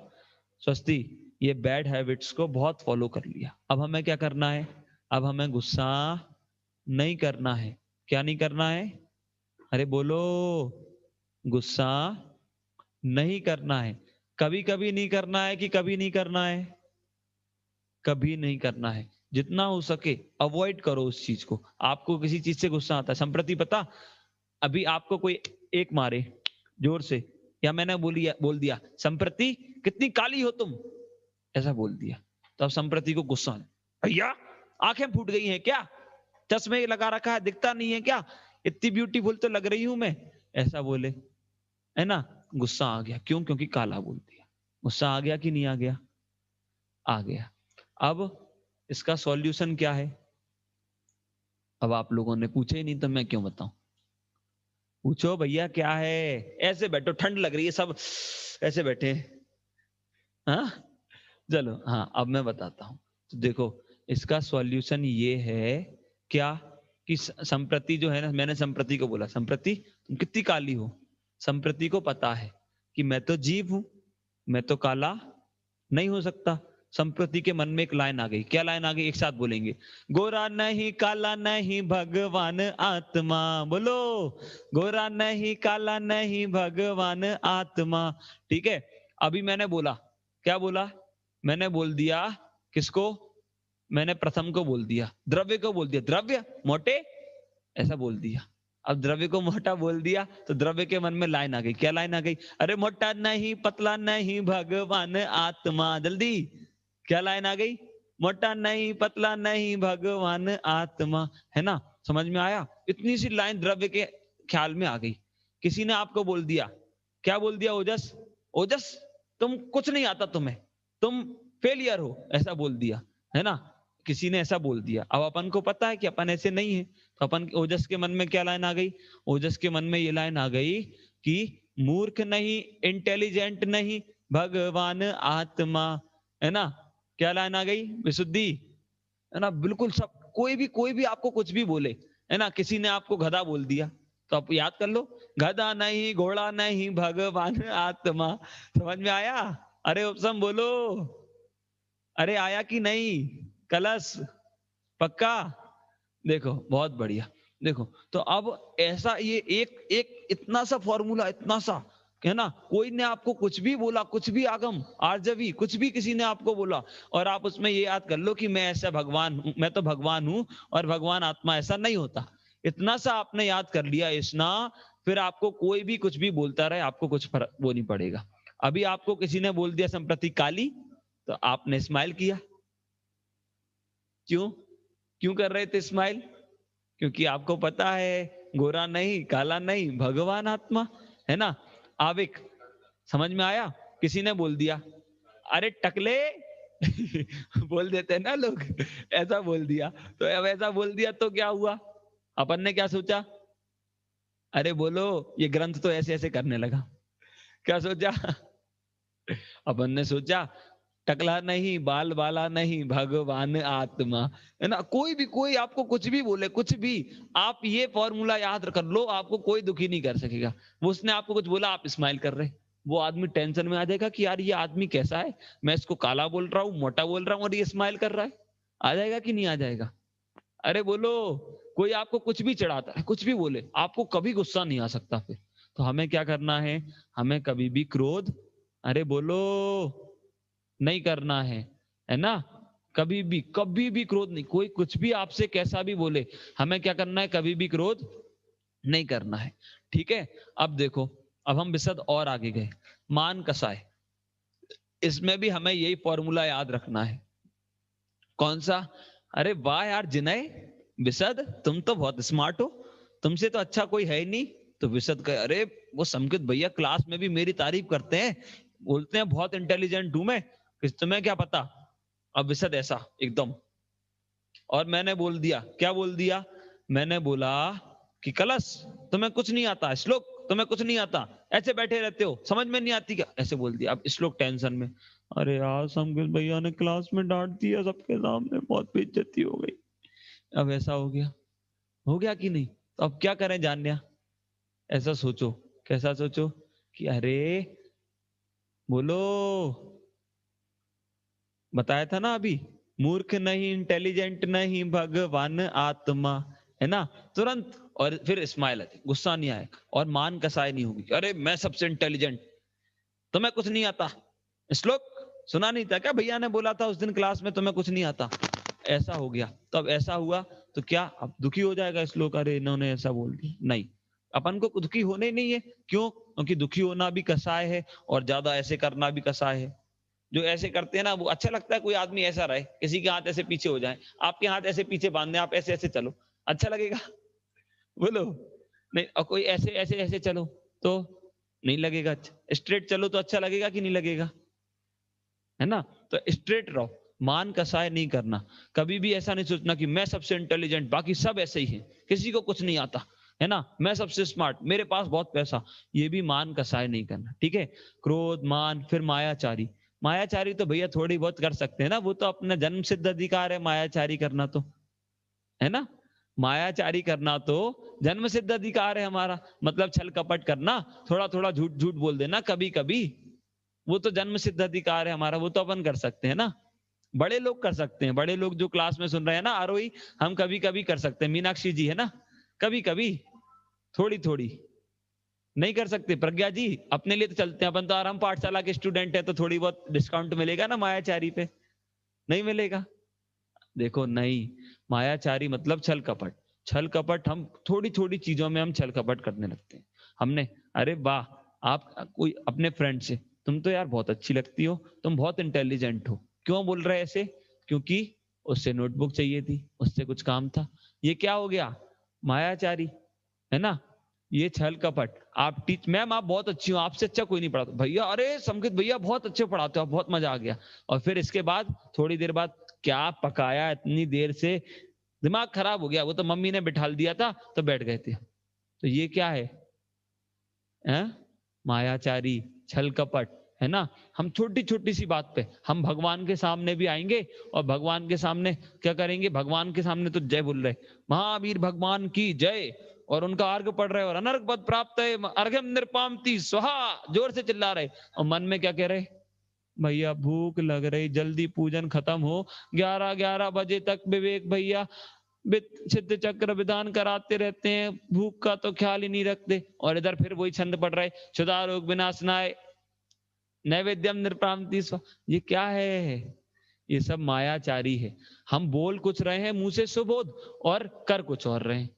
स्वस्ति, ये बैड हैबिट्स को बहुत फॉलो कर लिया। अब हमें क्या करना है, अब हमें गुस्सा नहीं करना है। क्या नहीं करना है, अरे बोलो, गुस्सा नहीं करना है। कभी कभी नहीं करना है कि कभी नहीं करना है, कभी नहीं करना है। जितना हो सके अवॉइड करो उस चीज को। आपको किसी चीज से गुस्सा आता है, संप्रति पता, अभी आपको कोई एक मारे जोर से, या मैंने बोल दिया संप्रति कितनी काली हो तुम, ऐसा बोल दिया, तो अब संप्रति को गुस्सा, भैया आंखें फूट गई हैं क्या, चश्मे लगा रखा है दिखता नहीं है क्या, इतनी ब्यूटीफुल तो लग रही हूं मैं, ऐसा बोले, है ना, गुस्सा आ गया। क्यों, क्योंकि काला बोल दिया। गुस्सा आ गया कि नहीं आ गया, आ गया। अब इसका सॉल्यूशन क्या है, अब आप लोगों ने पूछे ही नहीं तो मैं क्यों बताऊं, पूछो भैया क्या है। ऐसे बैठो, ठंड लग रही है, सब ऐसे बैठे, हाँ चलो, हाँ अब मैं बताता हूं। तो देखो इसका सॉल्यूशन ये है क्या, कि संप्रति जो है ना, मैंने संप्रति को बोला, संप्रति तुम कितनी काली हो। संप्रति को पता है कि मैं तो जीव हूं, मैं तो काला नहीं हो सकता। संप्रति के मन में एक लाइन आ गई, क्या लाइन आ गई, एक साथ बोलेंगे, गोरा नहीं काला नहीं भगवान आत्मा, बोलो, गोरा नहीं काला नहीं भगवान आत्मा। ठीक है, अभी मैंने बोला, क्या बोला, मैंने बोल दिया किसको, मैंने प्रथम को बोल दिया, द्रव्य को बोल दिया, द्रव्य मोटे, ऐसा बोल दिया। अब द्रव्य को मोटा बोल दिया तो द्रव्य के मन में लाइन आ गई, क्या लाइन आ गई, अरे मोटा नहीं पतला नहीं भगवान आत्मा, जल्दी, क्या लाइन आ गई, मोटा नहीं पतला नहीं भगवान आत्मा, है ना, समझ में आया। इतनी सी लाइन द्रव्य के ख्याल में आ गई। किसी ने आपको बोल दिया, क्या बोल दिया, ओजस, ओजस तुम कुछ नहीं आता तुम्हें, तुम फेलियर हो, ऐसा बोल दिया, है ना, किसी ने ऐसा बोल दिया। अब अपन को पता है कि अपन ऐसे नहीं है, तो अपन ओजस के मन में क्या लाइन आ गई, ओजस के मन में ये लाइन आ गई कि मूर्ख नहीं इंटेलिजेंट नहीं भगवान आत्मा, है ना, क्या लाइन आ गई, विशुद्धि, है ना, बिल्कुल। सब कोई भी आपको कुछ भी बोले, है ना, किसी ने आपको गधा बोल दिया तो आप याद कर लो, गधा नहीं घोड़ा नहीं भगवान आत्मा, समझ में आया। अरे उपसम बोलो, अरे आया कि नहीं, कलश पक्का, देखो बहुत बढ़िया। देखो तो अब ऐसा ये एक एक इतना सा फॉर्मूला, इतना सा, है ना, कोई ने आपको कुछ भी बोला, कुछ भी आगम आर्जवी कुछ भी किसी ने आपको बोला, और आप उसमें ये याद कर लो कि मैं ऐसा भगवान हूं, मैं तो भगवान हूं और भगवान आत्मा, ऐसा नहीं होता। इतना सा आपने याद कर लिया इतना, फिर आपको कोई भी कुछ भी बोलता रहे, आपको कुछ फर्क वो नहीं पड़ेगा। अभी आपको किसी ने बोल दिया संप्रति काली, तो आपने स्माइल किया, क्यों, क्यों कर रहे थे स्माइल, क्योंकि आपको पता है गोरा नहीं काला नहीं भगवान आत्मा, है ना। आविक, समझ में आया। किसी ने बोल दिया अरे टकले बोल देते हैं ना लोग, ऐसा बोल दिया, तो अब ऐसा बोल दिया तो क्या हुआ, अपन ने क्या सोचा, अरे बोलो ये ग्रंथ तो ऐसे ऐसे करने लगा, क्या सोचा अपन ने सोचा टकला नहीं बाल बाला नहीं भगवान आत्मा, है ना। कोई आपको कुछ भी बोले, कुछ भी, आप ये फॉर्मूला याद कर लो, आपको कोई दुखी नहीं कर सकेगा। वो उसने आपको कुछ बोला, आप स्माइल कर रहे, वो आदमी टेंशन में आ जाएगा कि यार ये आदमी कैसा है, मैं इसको काला बोल रहा हूँ मोटा बोल रहा हूँ और ये स्माइल कर रहा है, आ जाएगा कि नहीं आ जाएगा। अरे बोलो, कोई आपको कुछ भी चढ़ाता है, कुछ भी बोले, आपको कभी गुस्सा नहीं आ सकता फिर। तो हमें क्या करना है, हमें कभी भी क्रोध, अरे बोलो, नहीं करना है ना। कभी भी क्रोध नहीं, कोई कुछ भी आपसे कैसा भी बोले, हमें क्या करना है, कभी भी क्रोध नहीं करना है। ठीक है, अब देखो, अब हम विशद और आगे गए, मान कसाय, इसमें भी हमें यही फॉर्मूला याद रखना है। कौन सा, अरे वाह यार जिनय, विशद तुम तो बहुत स्मार्ट हो, तुमसे तो अच्छा कोई है ही नहीं। तो विशद कहे, अरे वो संकित भैया क्लास में भी मेरी तारीफ करते हैं, बोलते हैं बहुत इंटेलिजेंट हूं मैं, तुम्हें क्या पता। अब विशद ऐसा एकदम, और मैंने बोल दिया, क्या बोल दिया, मैंने बोला कि कलश तुम्हें कुछ नहीं आता, श्लोक तुम्हें कुछ नहीं आता, ऐसे बैठे रहते हो, समझ में नहीं आती क्या, ऐसे बोल दिया। अब श्लोक टेंशन में, अरे यार संकित भैया ने क्लास में डांट दिया सबके सामने, बहुत बेइज्जती हो गई। अब ऐसा हो गया, हो गया कि नहीं? तो अब क्या करें जान्या? ऐसा सोचो, कैसा सोचो कि अरे बोलो, बताया था ना अभी, मूर्ख नहीं, इंटेलिजेंट नहीं, भगवान आत्मा, है ना? तुरंत। और फिर स्माइल आती, गुस्सा नहीं आएगा और मान कसाई नहीं होगी, अरे मैं सबसे इंटेलिजेंट, तुम्हें कुछ नहीं आता। श्लोक सुना नहीं था क्या? भैया ने बोला था उस दिन क्लास में, तुम्हें कुछ नहीं आता। ऐसा हो गया। तो अब ऐसा हुआ तो क्या अब दुखी हो जाएगा श्लोक, अरे इन्होंने ऐसा बोल दिया? नहीं, अपन को दुखी होने ही नहीं है। क्यों? क्योंकि दुखी होना भी कसाय है और ज्यादा ऐसे करना भी कसाय है। जो ऐसे करते हैं ना, वो अच्छा लगता है, कोई आदमी ऐसा रहे, किसी के हाथ ऐसे पीछे हो जाए, आपके हाथ ऐसे पीछे बांधने, आप ऐसे ऐसे चलो, अच्छा लगेगा? बोलो। नहीं, और कोई ऐसे ऐसे ऐसे चलो तो नहीं लगेगा अच्छा। स्ट्रेट चलो तो अच्छा लगेगा कि नहीं लगेगा? है ना? तो स्ट्रेट रहो, मान कसाय नहीं करना। कभी भी ऐसा नहीं सोचना कि मैं सबसे इंटेलिजेंट, बाकी सब ऐसे ही हैं, किसी को कुछ नहीं आता, है ना? मैं सबसे स्मार्ट, मेरे पास बहुत पैसा, ये भी मान कसाय नहीं करना, ठीक है? क्रोध, मान, फिर मायाचारी। मायाचारी तो भैया थोड़ी बहुत कर सकते हैं ना, वो तो अपना जन्म सिद्ध अधिकार है मायाचारी करना तो, है ना? मायाचारी करना तो जन्म सिद्ध अधिकार है हमारा। मतलब छल कपट करना, थोड़ा थोड़ा झूठ झूठ बोल देना कभी कभी, वो तो जन्म सिद्ध अधिकार है हमारा, वो तो अपन कर सकते हैं ना। बड़े लोग कर सकते हैं, बड़े लोग जो क्लास में सुन रहे हैं ना आरोही, हम कभी कभी कर सकते हैं। मीनाक्षी जी है ना, कभी कभी, थोड़ी थोड़ी। नहीं कर सकते प्रज्ञा जी? अपने लिए तो चलते हैं अपन, तो आराम पाठशाला के स्टूडेंट है, तो थोड़ी बहुत डिस्काउंट मिलेगा ना मायाचारी पे? नहीं मिलेगा। देखो नहीं, मायाचारी मतलब छल कपट। छल कपट हम थोड़ी थोड़ी चीजों में हम छल कपट करने लगते हैं। हमने, अरे वाह, आप कोई अपने फ्रेंड से, तुम तो यार बहुत अच्छी लगती हो, तुम बहुत इंटेलिजेंट हो, क्यों बोल रहे ऐसे? क्योंकि उससे नोटबुक चाहिए थी, उससे कुछ काम था। ये क्या हो गया? मायाचारी, है ना? ये छल कपट। आप टीच, मैम आप बहुत अच्छी हो, आपसे अच्छा कोई नहीं पढ़ाता। भैया, अरे संकेत भैया बहुत अच्छे पढ़ाते हो, बहुत मजा आ गया। और फिर इसके बाद थोड़ी देर बाद, क्या पकाया इतनी देर से, दिमाग खराब हो गया, वो तो मम्मी ने बिठा दिया था तो बैठ गए थे। तो ये क्या है? हैं? मायाचारी, छल कपट, है ना? हम छोटी छोटी सी बात पे हम भगवान के सामने भी आएंगे, और भगवान के सामने क्या करेंगे? भगवान के सामने तो जय बोल रहे, महावीर भगवान की जय, और उनका अर्घ पढ़ रहे, और अनर्घ पद प्राप्त है, अर्घ्यम निरपामति स्वाहा, जोर से चिल्ला रहे, और मन में क्या कह रहे? भैया भूख लग रही, जल्दी पूजन खत्म हो, 11 बजे तक विवेक भैया सिद्ध चक्र विधान कराते रहते हैं, भूख का तो ख्याल ही नहीं रखते। और इधर फिर वही छंद पढ़ रहे, क्षुधा रोग विनाशनाय नैवेद्यम निरप्रांति ये क्या है? ये सब मायाचारी है। हम बोल कुछ रहे हैं मुंह से सुबोध, और कर कुछ और रहे हैं।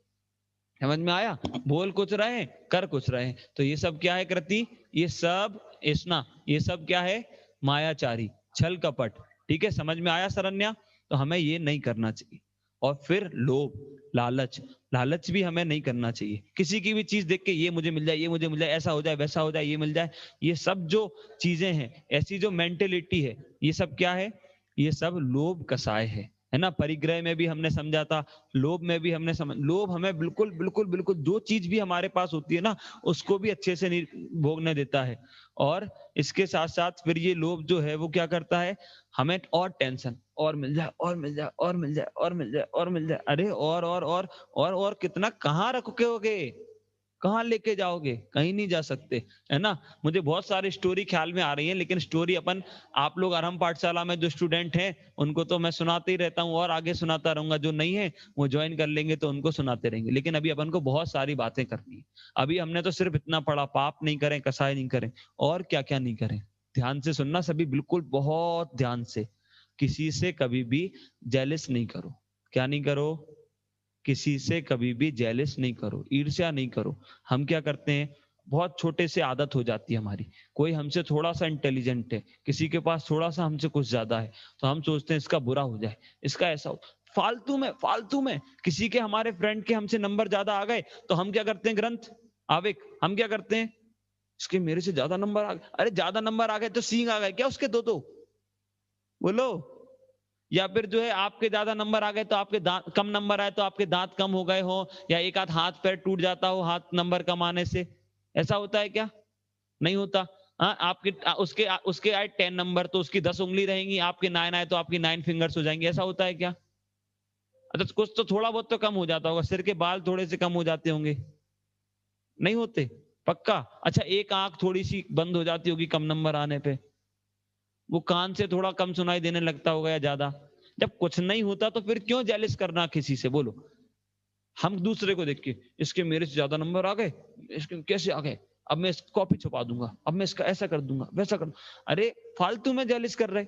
समझ में आया? बोल कुछ रहे हैं, कर कुछ रहे हैं, तो ये सब क्या है कृति? ये सब इसना, ये सब क्या है? मायाचारी, छल कपट। ठीक है, समझ में आया सरन्या? तो हमें ये नहीं करना चाहिए। और फिर लोभ, लालच, लालच भी हमें नहीं करना चाहिए। किसी की भी चीज देख के ये मुझे मिल जाए, ये मुझे मिल जाए, ऐसा हो जाए, वैसा हो जाए, ये मिल जाए, ये सब जो चीजें हैं, ऐसी जो मेंटेलिटी है, ये सब क्या है? ये सब लोभ कसाय है ना? परिग्रह में भी हमने समझा था, लोभ में भी हमने समझ, लोभ हमें बिल्कुल बिल्कुल बिल्कुल जो चीज भी हमारे पास होती है ना, उसको भी अच्छे से नहीं भोगने देता है। और इसके साथ साथ फिर ये लोभ जो है वो क्या करता है? हमें और टेंशन, और मिल जाए, और मिल जाए, और मिल जाए, और मिल जाए, और मिल जाए, अरे और कितना कहाँ रखोगे? कहाँ लेके जाओगे? कहीं नहीं जा सकते, है ना? मुझे बहुत सारी स्टोरी ख्याल में आ रही है, लेकिन स्टोरी अपन, आप लोग आरंभ पाठशाला में जो स्टूडेंट हैं उनको तो मैं सुनाते ही रहता हूँ, और आगे सुनाता रहूंगा। जो नहीं है वो ज्वाइन कर लेंगे तो उनको सुनाते रहेंगे। लेकिन अभी अपन को बहुत सारी बातें करनी है। अभी हमने तो सिर्फ इतना पढ़ा, पाप नहीं करें, कसाय नहीं करें, और क्या क्या नहीं करें। ध्यान से सुनना सभी, बिल्कुल बहुत ध्यान से। किसी से कभी भी जेलिस नहीं करो। क्या नहीं करो? किसी से कभी भी जेलिस नहीं करो, ईर्ष्या नहीं करो। हम क्या करते हैं, बहुत छोटे से आदत हो जाती है हमारी। कोई हमसे थोड़ा सा इंटेलिजेंट है, किसी के पास थोड़ा सा हमसे कुछ ज्यादा है, तो हम सोचते हैं इसका बुरा हो जाए, इसका ऐसा हो। फालतू में किसी के, हमारे फ्रेंड के हमसे नंबर ज्यादा आ गए, तो हम क्या करते हैं? ग्रंथ आवेक, हम क्या करते हैं? इसके मेरे से ज्यादा नंबर आ गए, अरे ज्यादा नंबर आ गए तो सींग आ गए क्या उसके? दो बोलो। या फिर जो है, आपके ज्यादा नंबर आ गए तो आपके दांत कम, नंबर आए तो आपके दांत कम हो गए हो, या एक आध हाथ पैर टूट जाता हो हाथ नंबर कम आने से। ऐसा होता है क्या? नहीं होता। हाँ, आपके उसके उसके आए 10 नंबर तो उसकी 10 उंगली रहेंगी, आपके 9 आए तो आपकी 9 फिंगर्स हो जाएंगी। ऐसा होता है क्या? अच्छा कुछ तो थोड़ा बहुत तो कम हो जाता होगा, सिर के बाल थोड़े से कम हो जाते होंगे, नहीं होते? पक्का? अच्छा एक आंख थोड़ी सी बंद हो जाती होगी कम नंबर आने पे, वो कान से थोड़ा कम सुनाई देने लगता होगा या ज्यादा। जब कुछ नहीं होता तो फिर क्यों जेलिस करना किसी से, बोलो? हम दूसरे को देख के, इसके मेरे से ज्यादा नंबर आ गए, इसके कैसे आ गए, अब मैं इसकी कॉपी छुपा दूंगा, अब मैं इसका ऐसा कर दूंगा, वैसा कर। अरे फालतू में जेलिस कर रहे,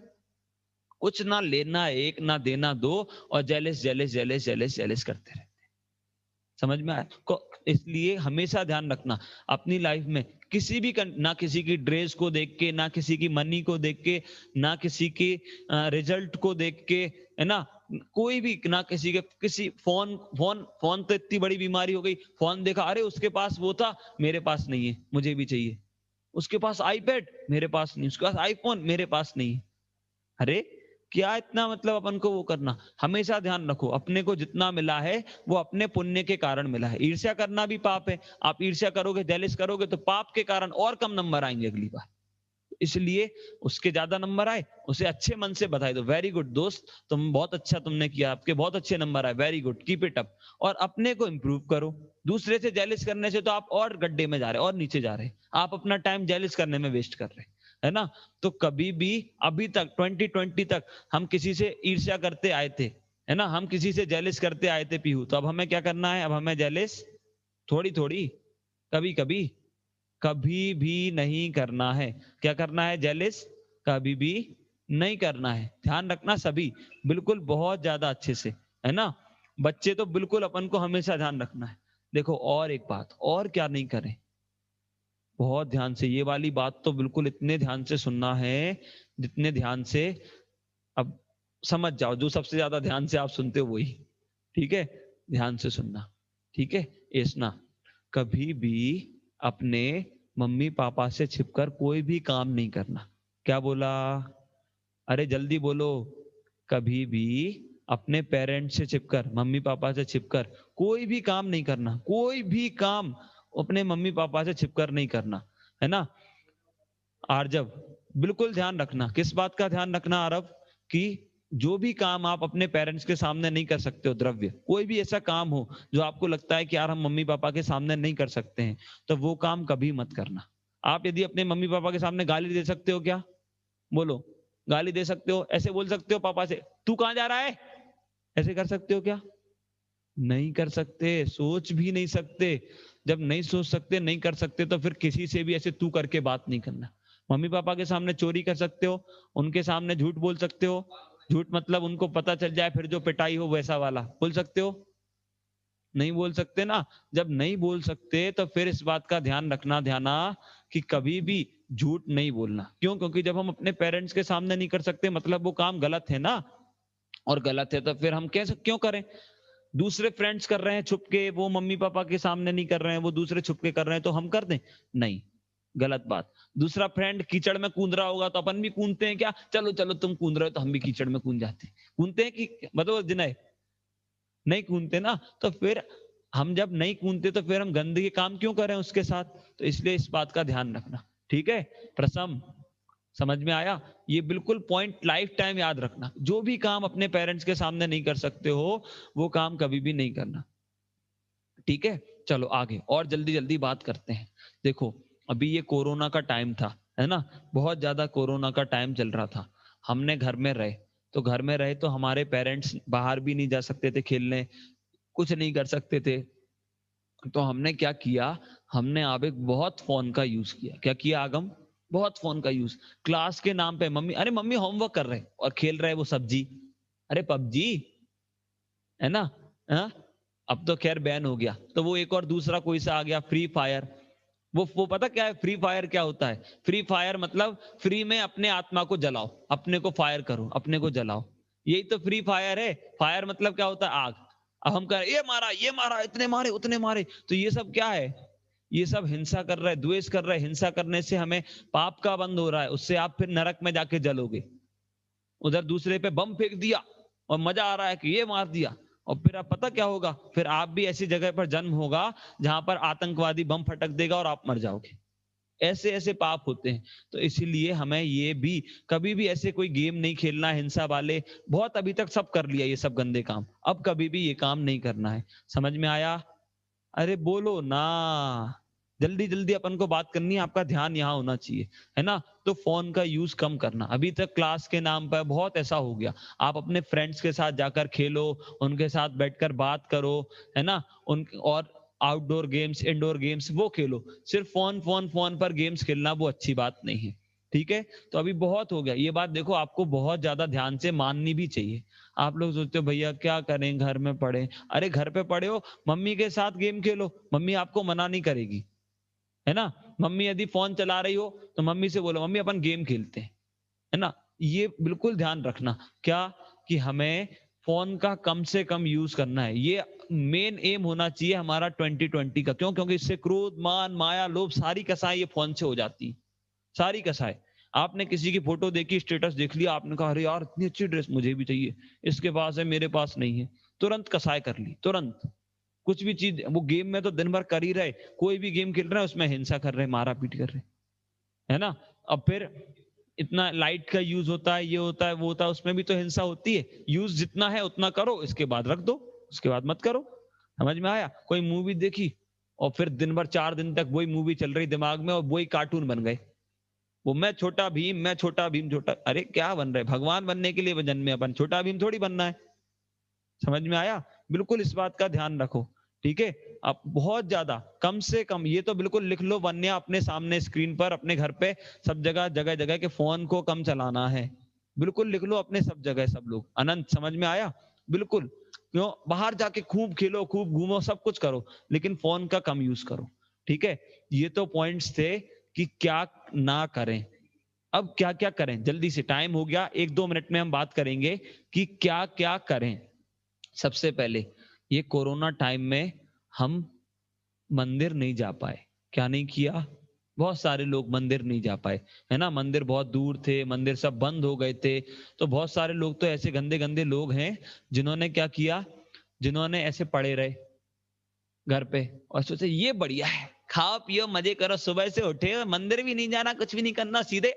कुछ ना लेना एक ना देना दो, और जेलिस जेलिस जेलिस जेलिस जेलिस करते रहे। समझ में आया को? इसलिए हमेशा ध्यान रखना अपनी लाइफ में, किसी भी ना किसी की ड्रेस को देख के, ना किसी की मनी को देख के, ना किसी की रिजल्ट को देख के, है ना, कोई भी ना किसी के, किसी फोन फोन फोन तो इतनी बड़ी बीमारी हो गई, फोन देखा, अरे उसके पास वो था मेरे पास नहीं है, मुझे भी चाहिए। उसके पास आईपैड मेरे पास नहीं, उसके पास आईफोन मेरे पास नहीं है। अरे क्या इतना मतलब अपन को वो करना। हमेशा ध्यान रखो अपने को जितना मिला है वो अपने पुण्य के कारण मिला है। ईर्ष्या करना भी पाप है, आप ईर्ष्या करोगे, जेलिस करोगे तो पाप के कारण और कम नंबर आएंगे अगली बार। इसलिए उसके ज्यादा नंबर आए, उसे अच्छे मन से बधाई दो, वेरी गुड दोस्त, तुम बहुत अच्छा तुमने किया, आपके बहुत अच्छे नंबर आए, very good, keep it up. और अपने को इंप्रूव करो। दूसरे से जेलिस करने से तो आप और गड्ढे में जा रहे, और नीचे जा रहे, आप अपना टाइम जेलिस करने में वेस्ट कर रहे, है ना। तो कभी भी, अभी तक 2020 तक हम किसी से ईर्ष्या करते आए थे, है ना, हम किसी से जेलिस करते आए थे पीहू, तो अब हमें क्या करना है, अब हमें जेलिस थोड़ी थोड़ी, कभी कभी, कभी भी नहीं करना है। क्या करना है, जेलिस कभी भी नहीं करना है। ध्यान रखना सभी, बिल्कुल बहुत ज्यादा अच्छे से, है ना। बच्चे तो बिल्कुल अपन को हमेशा ध्यान रखना है। देखो और एक बात, और क्या नहीं करें, बहुत ध्यान से ये वाली बात तो बिल्कुल इतने ध्यान से सुनना है जितने ध्यान से, अब समझ जाओ, जो सबसे ज्यादा ध्यान से आप सुनते हो वही, ठीक है, ध्यान से सुनना, ठीक है। ऐसना, कभी भी अपने मम्मी पापा से छिपकर कोई भी काम नहीं करना। क्या बोला? अरे जल्दी बोलो। कभी भी अपने पेरेंट्स से छिपकर, मम्मी पापा से छिपकर कोई भी काम नहीं करना, कोई भी काम अपने मम्मी पापा से छिपकर नहीं करना, है ना। आर्जव, बिल्कुल ध्यान रखना, किस बात का ध्यान रखना आरव, कि जो भी काम आप अपने पेरेंट्स के सामने नहीं कर सकते हो, द्रव्य कोई भी ऐसा काम हो जो आपको लगता है कि यार हम मम्मी पापा के सामने नहीं कर सकते हैं, तो वो काम कभी मत करना। आप यदि अपने मम्मी पापा के सामने गाली दे सकते हो क्या, बोलो? गाली दे सकते हो, ऐसे बोल सकते हो पापा से, तू कहां जा रहा है, ऐसे कर सकते हो क्या? नहीं कर सकते, सोच भी नहीं सकते। जब नहीं सोच सकते, नहीं कर सकते, तो फिर किसी से भी ऐसे तू करके बात नहीं करना। मम्मी पापा के सामने चोरी कर सकते हो, उनके सामने झूठ बोल सकते हो, झूठ मतलब उनको पता चल जाए फिर जो पिटाई हो वैसा वाला बोल सकते हो, नहीं बोल सकते ना। जब नहीं बोल सकते तो फिर इस बात का ध्यान रखना, ध्याना, कि कभी भी झूठ नहीं बोलना। क्यों? क्योंकि जब हम अपने पेरेंट्स के सामने नहीं कर सकते, मतलब वो काम गलत है ना, और गलत है तो फिर हम कैसे क्यों करें। दूसरे फ्रेंड्स कर रहे हैं छुप के, वो मम्मी पापा के सामने नहीं कर रहे हैं, वो दूसरे छुप के कर रहे हैं, तो हम कर दें? नहीं, गलत बात। दूसरा फ्रेंड कीचड़ में कूद रहा होगा तो अपन भी कूदते हैं क्या, चलो चलो तुम कूद रहे हो तो हम भी कीचड़ में कूद जाते हैं, कूदते हैं कि बताओ जिन्हें, नहीं कूदते ना। तो फिर हम जब नहीं कूदते तो फिर हम गंदगी काम क्यों करें उसके साथ। तो इसलिए इस बात का ध्यान रखना, ठीक है। प्रसम, समझ में आया? ये बिल्कुल पॉइंट लाइफ टाइम याद रखना, जो भी काम अपने पेरेंट्स के सामने नहीं कर सकते हो वो काम कभी भी नहीं करना, ठीक है। चलो आगे और जल्दी जल्दी बात करते हैं। देखो अभी ये कोरोना का टाइम था, है ना, बहुत ज्यादा कोरोना का टाइम चल रहा था। हमने घर में रहे, तो घर में रहे तो हमारे पेरेंट्स बाहर भी नहीं जा सकते थे खेलने, कुछ नहीं कर सकते थे। तो हमने क्या किया, हमने अब एक बहुत फोन का यूज किया। क्या किया आगम? बहुत फोन का यूज। क्लास के नाम पे मम्मी, अरे मम्मी होमवर्क कर रहे और खेल रहे वो सब्जी, अरे पबजी, है ना। हाँ? अब तो खैर बैन हो गया, तो वो एक और दूसरा कोई सा आ गया, फ्री फायर। वो पता क्या है फ्री फायर क्या होता है? फ्री फायर मतलब फ्री में अपने आत्मा को जलाओ, अपने को फायर करो, अपने को जलाओ, यही तो फ्री फायर है। फायर मतलब क्या होता है? आग। अब हम कह ये मारा, इतने मारे, उतने मारे, तो ये सब क्या है? ये सब हिंसा कर रहा है, द्वेष कर रहा है। हिंसा करने से हमें पाप का बंद हो रहा है, उससे आप फिर नरक में जाके जलोगे। उधर दूसरे पे बम फेंक दिया और मजा आ रहा है कि ये मार दिया, और फिर आप पता क्या होगा, फिर आप भी ऐसी जगह पर जन्म होगा जहां पर आतंकवादी बम फटक देगा और आप मर जाओगे। ऐसे ऐसे पाप होते हैं। तो इसीलिए हमें ये भी कभी भी ऐसे कोई गेम नहीं खेलना है हिंसा वाले। बहुत अभी तक सब कर लिया ये सब गंदे काम, अब कभी भी ये काम नहीं करना है। समझ में आया? अरे बोलो ना, जल्दी जल्दी अपन को बात करनी है, आपका ध्यान यहाँ होना चाहिए, है ना? तो फोन का यूज कम करना। अभी तक क्लास के नाम पर बहुत ऐसा हो गया, आप अपने फ्रेंड्स के साथ जाकर खेलो, उनके साथ बैठकर बात करो, है ना? उन और आउटडोर गेम्स, इंडोर गेम्स वो खेलो। सिर्फ फोन फोन फोन पर गेम्स खेलना वो अच्छी बात नहीं है। ठीक है? तो अभी बहुत हो गया ये बात, देखो आपको बहुत ज्यादा ध्यान से माननी भी चाहिए। आप लोग सोचते हो भैया क्या करें, घर में पढ़े। अरे घर पे पढ़े हो, मम्मी के साथ गेम खेलो, मम्मी आपको मना नहीं करेगी, है ना? मम्मी यदि फोन चला रही हो तो मम्मी से बोलो मम्मी अपन गेम खेलते हैं, है ना? ये बिल्कुल ध्यान रखना क्या, कि हमें फोन का कम से कम यूज करना है। ये मेन एम होना चाहिए हमारा 2020 का। क्यों? क्योंकि इससे क्रोध, मान, माया, लोभ सारी कसाई ये फोन से हो जाती, सारी कसाई। आपने किसी की फोटो देखी, स्टेटस देख लिया, आपने कहा अरे यार इतनी अच्छी ड्रेस मुझे भी चाहिए, इसके पास है मेरे पास नहीं है, तुरंत कसाई कर ली, तुरंत। कुछ भी चीज, वो गेम में तो दिन भर कर ही रहे, कोई भी गेम खेल रहे हैं उसमें हिंसा कर रहे, मारा पीट कर रहे, है ना? अब फिर इतना लाइट का यूज होता है, ये होता है, वो होता है, उसमें भी तो हिंसा होती है। यूज जितना है उतना करो, इसके बाद रख दो, उसके बाद मत करो। समझ में आया? कोई मूवी देखी और फिर दिन भर 4 दिन तक वही मूवी चल रही दिमाग में और वही कार्टून बन गए, वो मैं छोटा भीम, मैं छोटा भीम, छोटा, अरे क्या बन रहे? भगवान बनने के लिए जन्मे अपन, छोटा भीम थोड़ी बनना है। समझ में आया? बिल्कुल इस बात का ध्यान रखो। ठीक है? आप बहुत ज्यादा, कम से कम, ये तो बिल्कुल लिख लो वन्या अपने सामने स्क्रीन पर, अपने घर पे, सब जगह जगह जगह के फोन को कम चलाना है। बिल्कुल लिख लो अपने सब जगह, सब लोग। अनंत समझ में आया? बिल्कुल। क्यों? बाहर जाके खूब खेलो, खूब घूमो, सब कुछ करो, लेकिन फोन का कम यूज करो। ठीक है? ये तो पॉइंट्स थे कि क्या ना करें। अब क्या क्या करें, जल्दी से, टाइम हो गया, 1-2 मिनट में हम बात करेंगे कि क्या क्या करें। सबसे पहले, ये कोरोना टाइम में हम मंदिर नहीं जा पाए। क्या नहीं किया? बहुत सारे लोग मंदिर नहीं जा पाए, है ना? मंदिर बहुत दूर थे, मंदिर सब बंद हो गए थे। तो बहुत सारे लोग तो ऐसे गंदे गंदे लोग हैं जिन्होंने क्या किया, जिन्होंने ऐसे पड़े रहे घर पे और सोचे ये बढ़िया है, खाओ पियो मजे करो, सुबह से उठे मंदिर भी नहीं जाना, कुछ भी नहीं करना, सीधे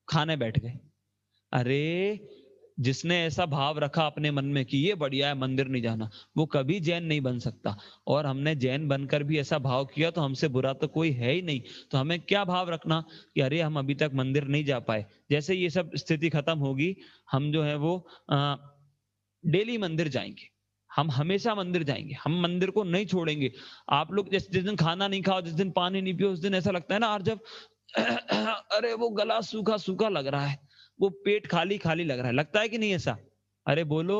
खाने बैठ गए। अरे जिसने ऐसा भाव रखा अपने मन में कि ये बढ़िया है मंदिर नहीं जाना, वो कभी जैन नहीं बन सकता। और हमने जैन बनकर भी ऐसा भाव किया तो हमसे बुरा तो कोई है ही नहीं। तो हमें क्या भाव रखना कि अरे हम अभी तक मंदिर नहीं जा पाए, जैसे ये सब स्थिति खत्म होगी, हम जो है वो डेली मंदिर जाएंगे। हम हमेशा मंदिर जाएंगे, हम मंदिर को नहीं छोड़ेंगे। आप लोग जिस दिन खाना नहीं खाओ, जिस दिन पानी नहीं पियो, उस दिन ऐसा लगता है ना, और जब अरे वो गला सूखा सूखा लग रहा है, वो पेट खाली खाली लग रहा है, लगता है कि नहीं ऐसा? अरे बोलो।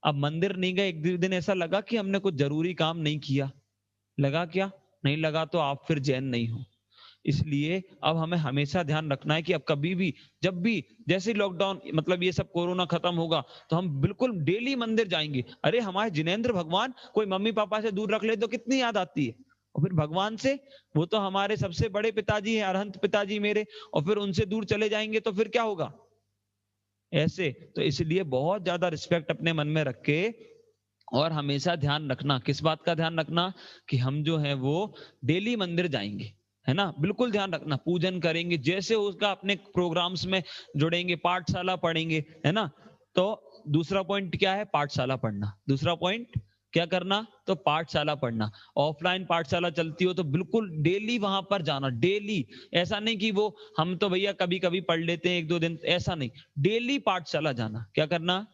अब मंदिर नहीं गए, एक दिन ऐसा लगा कि हमने कुछ जरूरी काम नहीं किया, लगा क्या? नहीं लगा तो आप फिर जैन नहीं हो। इसलिए अब हमें हमेशा ध्यान रखना है कि अब कभी भी, जब भी, जैसे लॉकडाउन, मतलब ये सब कोरोना खत्म होगा तो हम बिल्कुल डेली मंदिर जाएंगे। अरे हमारे जिनेंद्र भगवान, कोई मम्मी पापा से दूर रख ले तो कितनी याद आती है, और फिर भगवान से, वो तो हमारे सबसे बड़े पिताजी हैं, अरहंत पिताजी मेरे, और फिर उनसे दूर चले जाएंगे तो फिर क्या होगा? ऐसे। तो इसलिए बहुत ज्यादा रिस्पेक्ट अपने मन में रख के, और हमेशा ध्यान रखना, किस बात का ध्यान रखना, कि हम जो है वो डेली मंदिर जाएंगे, है ना? बिल्कुल ध्यान रखना, पूजन करेंगे, जैसे उसका अपने प्रोग्राम्स में जुड़ेंगे, पाठशाला पढ़ेंगे, है ना? तो दूसरा पॉइंट क्या है? पाठशाला पढ़ना। दूसरा पॉइंट क्या करना? तो पाठशाला पढ़ना। ऑफलाइन पाठशाला चलती हो तो बिल्कुल डेली वहां पर जाना, डेली। ऐसा नहीं कि वो हम तो भैया कभी कभी पढ़ लेते हैं 1-2 दिन, ऐसा नहीं, डेली पाठशाला जाना। क्या करना?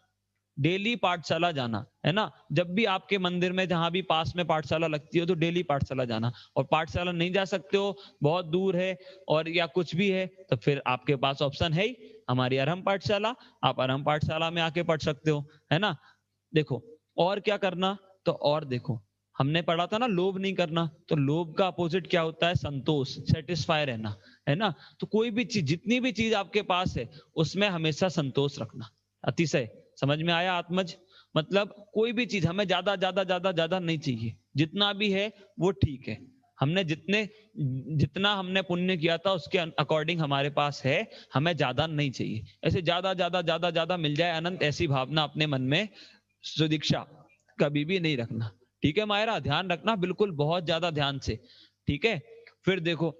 डेली पाठशाला जाना, है ना? जब भी आपके मंदिर में जहां भी पास में पाठशाला लगती हो तो डेली पाठशाला जाना। और पाठशाला नहीं जा सकते हो, बहुत दूर है और या कुछ भी है, तो फिर आपके पास ऑप्शन है ही, हमारी अरहम पाठशाला। आप अरहम पाठशाला में आके पढ़ सकते हो, है ना? देखो और क्या करना, तो और देखो, हमने पढ़ा था ना लोभ नहीं करना, तो लोभ का अपोजिट क्या होता है? संतोष, सेटिस्फाई रहना, है ना? तो कोई भी चीज, जितनी भी चीज आपके पास है उसमें हमेशा संतोष रखना, अतिशय। समझ में आया आत्मज? मतलब कोई भी चीज हमें ज्यादा ज्यादा ज्यादा ज्यादा नहीं चाहिए, जितना भी है वो ठीक है। हमने जितना हमने पुण्य किया था उसके अकॉर्डिंग हमारे पास है, हमें ज्यादा नहीं चाहिए। ऐसे ज्यादा ज्यादा ज्यादा ज्यादा मिल जाए अनंत, ऐसी भावना अपने मन में, सुदीक्षा, कभी भी नहीं रखना। ठीक है मायरा? ध्यान रखना बिल्कुल, बहुत ज्यादा ध्यान से। ठीक है? फिर देखो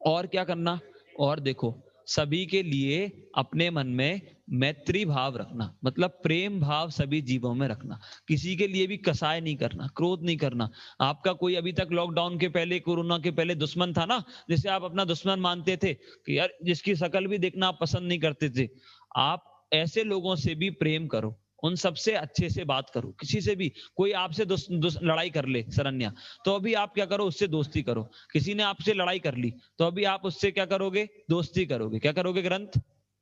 और क्या करना, और देखो सभी के लिए अपने मन में मैत्री भाव रखना, मतलब प्रेम भाव सभी जीवों में रखना। किसी के लिए भी कसाय नहीं करना, क्रोध नहीं करना। आपका कोई अभी तक लॉकडाउन के पहले, कोरोना के पहले दुश्मन था ना, जिसे आप अपना दुश्मन मानते थे कि यार जिसकी शकल भी देखना आप पसंद नहीं करते थे, आप ऐसे लोगों से भी प्रेम करो, उन सबसे अच्छे से बात करो। किसी से भी कोई आपसे लड़ाई कर ले शरण्या, तो अभी आप क्या करो, उससे दोस्ती करो। किसी ने आपसे लड़ाई कर ली तो अभी आप उससे क्या करोगे, दोस्ती करोगे। क्या करोगे ग्रंथ,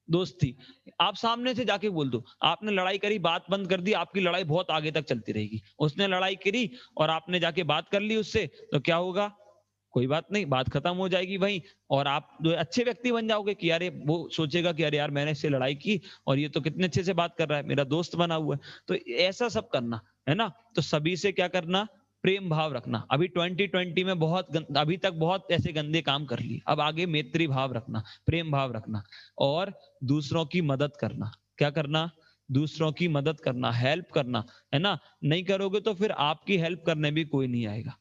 दोस्ती। आप सामने से जाके बोल दो, आपने लड़ाई करी, बात बंद कर दी, आपकी लड़ाई बहुत आगे तक चलती रहेगी। उसने लड़ाई करी और आपने जाके बात कर ली उससे, तो क्या होगा, कोई बात नहीं, बात खत्म हो जाएगी वहीं। और आप जो अच्छे व्यक्ति बन जाओगे कि अरे वो सोचेगा कि अरे यार मैंने इससे लड़ाई की और ये तो कितने अच्छे से बात कर रहा है, मेरा दोस्त बना हुआ है। तो ऐसा सब करना है ना। तो सभी से क्या करना, प्रेम भाव रखना। अभी 2020 में अभी तक बहुत ऐसे गंदे काम कर लिए, अब आगे मैत्री भाव रखना, प्रेम भाव रखना। और दूसरों की मदद करना। क्या करना, दूसरों की मदद करना, हेल्प करना, है ना। नहीं करोगे तो फिर आपकी हेल्प करने भी कोई नहीं आएगा,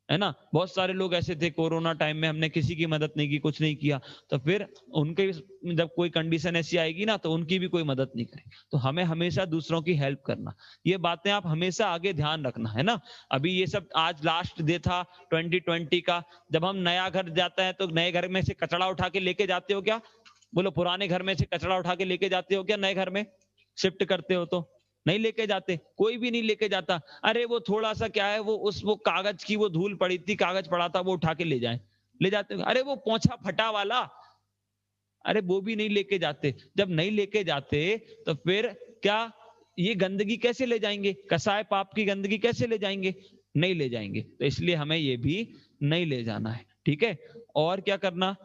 है ना। बहुत सारे लोग ऐसे थे कोरोना टाइम में, हमने किसी की मदद नहीं की, कुछ नहीं किया, तो फिर उनके जब कोई कंडीशन ऐसी आएगी ना तो उनकी भी कोई मदद नहीं करे। तो हमें हमेशा दूसरों की हेल्प करना, ये बातें आप हमेशा आगे ध्यान रखना, है ना। अभी ये सब आज लास्ट डे था 2020 का। जब हम नया घर जाते हैं तो नए घर में से कचरा उठा के लेके जाते हो क्या, बोलो, पुराने घर में से कचरा उठा के लेके जाते हो क्या, नए घर में शिफ्ट करते हो तो नहीं लेके जाते, कोई भी नहीं लेके जाता। अरे वो थोड़ा सा क्या है, वो कागज की वो धूल पड़ी थी, कागज पड़ा था, वो उठा के ले जाए, ले जाते हो। अरे वो पोंछा फटा वाला, अरे वो भी नहीं लेके जाते। जब नहीं लेके जाते तो फिर क्या, ये गंदगी कैसे ले जाएंगे, कसाय पाप की गंदगी कैसे ले जाएंगे, नहीं ले जाएंगे। तो इसलिए हमें ये भी नहीं ले जाना है, ठीक है। और क्या करना,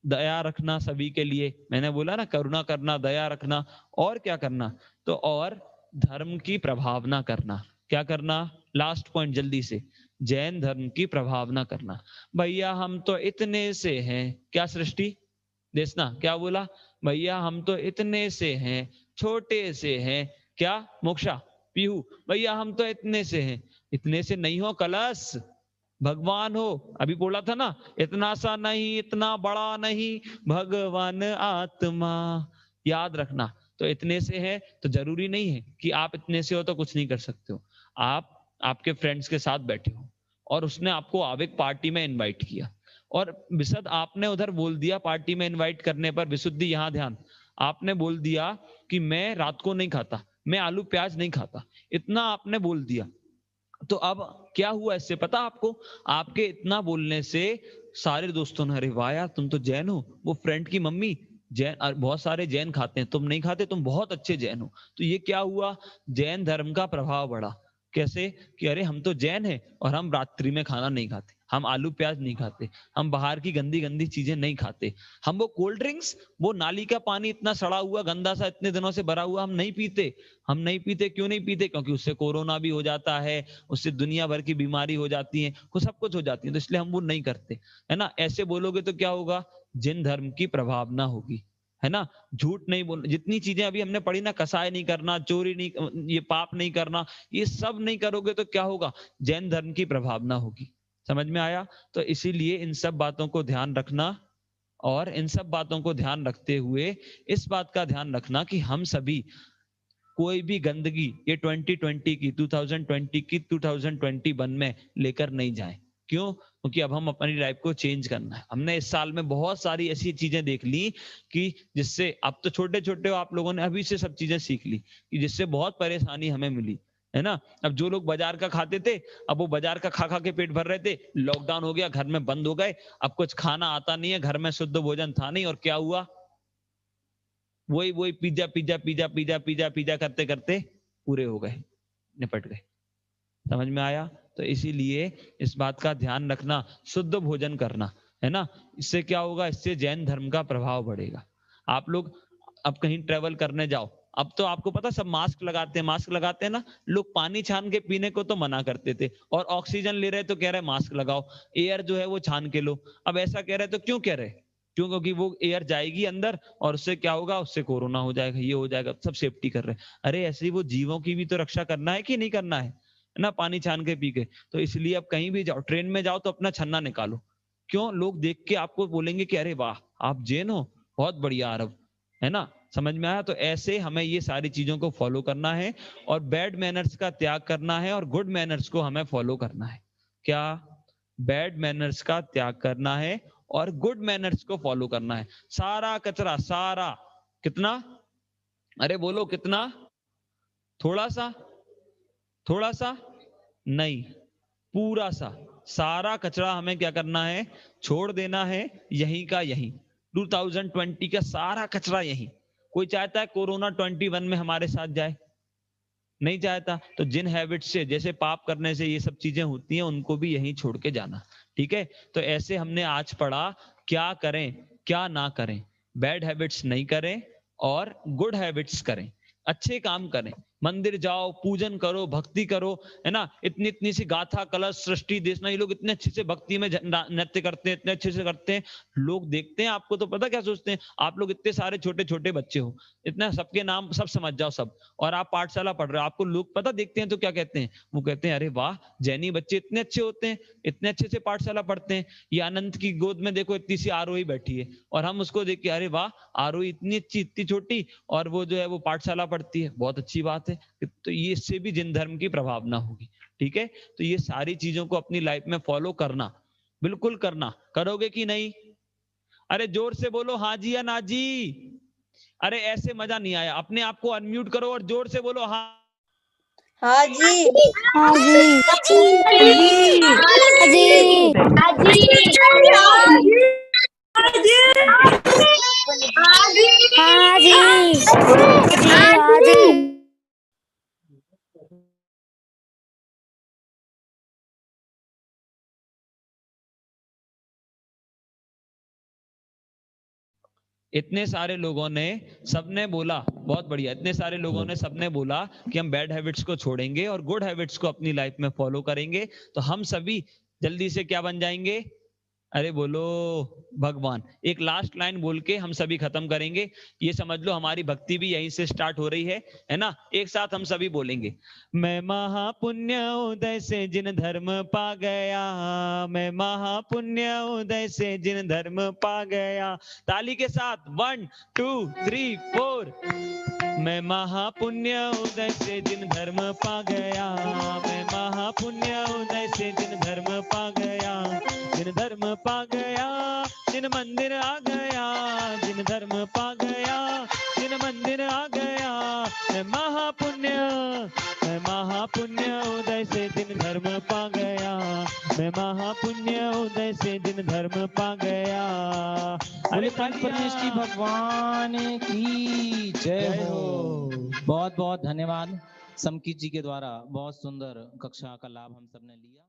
दया रखना सभी के लिए, मैंने बोला ना, करुणा करना, दया रखना। और क्या करना, तो और धर्म की प्रभावना करना। क्या करना, लास्ट पॉइंट जल्दी से, जैन धर्म की प्रभावना करना। भैया हम तो इतने से हैं, क्या सृष्टि, देखना क्या बोला, भैया हम तो इतने से हैं, छोटे से हैं, क्या मोक्षा, पीहू, भैया हम तो इतने से हैं। इतने से नहीं हो कलश, भगवान हो। अभी बोला था ना, इतना सा नहीं, इतना बड़ा नहीं, भगवान आत्मा, याद रखना। तो इतने से है तो जरूरी नहीं है कि आप इतने से हो तो कुछ नहीं कर सकते हो। आप आपके फ्रेंड्स के साथ बैठे हो और उसने आपको आवेग पार्टी में इनवाइट किया, और विशद आपने उधर बोल दिया पार्टी में इनवाइट करने पर, विशुद्धि यहाँ ध्यान, आपने बोल दिया कि मैं रात को नहीं खाता, मैं आलू प्याज नहीं खाता, इतना आपने बोल दिया। तो अब क्या हुआ इससे पता आपको, आपके इतना बोलने से सारे दोस्तों ने, अरे वाह यार तुम तो जैन हो, वो फ्रेंड की मम्मी जैन, बहुत सारे जैन खाते हैं, तुम नहीं खाते, तुम बहुत अच्छे जैन हो। तो ये क्या हुआ, जैन धर्म का प्रभाव बढ़ा। कैसे, कि अरे हम तो जैन हैं और हम रात्रि में खाना नहीं खाते, हम आलू प्याज नहीं खाते, हम बाहर की गंदी गंदी चीजें नहीं खाते, हम वो कोल्ड ड्रिंक्स, वो नाली का पानी इतना सड़ा हुआ गंदा सा इतने दिनों से भरा हुआ हम नहीं पीते। हम नहीं पीते, क्यों नहीं पीते, क्योंकि उससे कोरोना भी हो जाता है, उससे दुनिया भर की बीमारी हो जाती है, वो सब कुछ हो जाती है, तो इसलिए हम वो नहीं करते, है ना। ऐसे बोलोगे तो क्या होगा, जिन धर्म की प्रभावना होगी, है ना। झूठ नहीं बोल, जितनी चीजें अभी हमने पढ़ी ना, कसाय नहीं करना, चोरी नहीं, ये पाप नहीं करना, ये सब नहीं करोगे तो क्या होगा, जैन धर्म की प्रभावना होगी। समझ में आया। तो इसीलिए इन सब बातों को ध्यान रखना, और इन सब बातों को ध्यान रखते हुए इस बात का ध्यान रखना कि हम सभी कोई भी गंदगी ये 2020 की 2020 की 2021 में लेकर नहीं जाए। क्यों, क्योंकि अब हम अपनी लाइफ को चेंज करना है। हमने इस साल में बहुत सारी ऐसी चीजें देख ली कि जिससे, अब तो छोटे छोटे आप लोगों ने अभी से सब चीजें सीख ली कि जिससे बहुत परेशानी हमें मिली, है ना। अब जो लोग बाजार का खाते थे, अब वो बाजार का खा खा के पेट भर रहे थे, लॉकडाउन हो गया, घर में बंद हो गए, अब कुछ खाना आता नहीं है, घर में शुद्ध भोजन था नहीं, और क्या हुआ, वही वही pizza pizza pizza pizza pizza pizza करते करते पूरे हो गए, निपट गए। समझ में आया। तो इसीलिए इस बात का ध्यान रखना, शुद्ध भोजन करना, है ना। इससे क्या होगा, इससे जैन धर्म का प्रभाव बढ़ेगा। आप लोग अब कहीं ट्रेवल करने जाओ, अब तो आपको पता सब मास्क लगाते हैं, मास्क लगाते हैं ना। लोग पानी छान के पीने को तो मना करते थे, और ऑक्सीजन ले रहे तो कह रहे मास्क लगाओ, एयर जो है वो छान के लो। अब ऐसा कह रहे तो क्यों कह रहे, क्यों, क्योंकि वो एयर जाएगी अंदर और उससे क्या होगा, उससे कोरोना हो जाएगा, ये हो जाएगा, सब सेफ्टी कर रहे हैं। अरे ऐसे ही वो जीवों की भी तो रक्षा करना है कि नहीं करना है ना, पानी छान के पी के। तो इसलिए अब कहीं भी जाओ, ट्रेन में जाओ तो अपना छन्ना निकालो, क्यों? लोग देख के आपको बोलेंगे कि अरे वाह आप जैन हो, बहुत बढ़िया आरव, है ना? समझ में आया? तो ऐसे हमें ये सारी चीजों को फॉलो करना है और बैड मैनर्स का त्याग करना है और गुड मैनर्स को हमें फॉलो करना है। क्या? बैड मैनर्स का त्याग करना है और गुड मैनर्स को फॉलो करना है। सारा कचरा, सारा, कितना? अरे बोलो कितना? थोड़ा सा? थोड़ा सा नहीं, पूरा सा, सारा कचरा हमें क्या करना है? छोड़ देना है, यहीं का यहीं। 2020 का सारा कचरा यहीं। कोई चाहता है कोरोना 21 में हमारे साथ जाए? नहीं चाहता। तो जिन हैबिट से, जैसे पाप करने से ये सब चीजें होती हैं, उनको भी यहीं छोड़ के जाना। ठीक है? तो ऐसे हमने आज पढ़ा क्या करें क्या ना करें। बैड हैबिट्स नहीं करें और गुड हैबिट्स करें, अच्छे काम करें, मंदिर जाओ, पूजन करो, भक्ति करो, है ना? इतनी इतनी सी गाथा, कलश, सृष्टि, देशना, ये लोग इतने अच्छे से भक्ति में नृत्य करते हैं, इतने अच्छे से करते हैं, लोग देखते हैं आपको तो पता क्या सोचते हैं? आप लोग इतने सारे छोटे छोटे बच्चे हो, इतना सबके नाम सब समझ जाओ सब, और आप पाठशाला पढ़ रहे हो, आपको लोग पता देखते हैं तो क्या कहते हैं? वो कहते हैं अरे वाह, जैनी बच्चे इतने अच्छे होते हैं, इतने अच्छे से पाठशाला पढ़ते हैं। ये अनंत की गोद में देखो इतनी सी आरोही बैठी है, और हम उसको देख के अरे वाह, आरोही इतनी अच्छी, इतनी छोटी, और वो जो है वो पाठशाला पढ़ती है, बहुत अच्छी बात है। तो ये इससे भी जिन धर्म की प्रभावना होगी। ठीक है? तो ये सारी चीजों को अपनी लाइफ में फॉलो करना, बिल्कुल करना। करोगे कि नहीं? अरे जोर से बोलो हाँ जी या ना जी। अरे ऐसे मजा नहीं आया, अपने आप को अनम्यूट करो और जोर से बोलो हाँ। हाँ जी। हाँ जी। हाँ जी। हाँ जी। हाँ जी। इतने सारे लोगों ने, सबने बोला बहुत बढ़िया, इतने सारे लोगों ने सबने बोला कि हम बैड हैबिट्स को छोड़ेंगे और गुड हैबिट्स को अपनी लाइफ में फॉलो करेंगे, तो हम सभी जल्दी से क्या बन जाएंगे? अरे बोलो भगवान। एक लास्ट लाइन बोल के हम सभी खत्म करेंगे। ये समझ लो हमारी भक्ति भी यहीं से स्टार्ट हो रही है ना? एक साथ हम सभी बोलेंगे, मैं महापुण्य उदय से जिन धर्म पा गया, मैं महापुण्य उदय से जिन धर्म पा गया। ताली के साथ 1 2 3 4। मैं महापुण्य उदय से जिन धर्म पा गया, मैं महापुण्य उदय से जिन धर्म पा गया, जिन धर्म पा गया, जिन मंदिर आ गया, जिन धर्म पा गया, जिन मंदिर आ गया। मैं महापुण्य उदय से जिन धर्म पा गया, मैं महापुण्य उदय से जिन धर्म पा गया। बोले परमेश्वरी भगवान की जय हो। बहुत बहुत धन्यवाद समकीत जी के द्वारा बहुत सुंदर कक्षा का लाभ हम सबने लिया।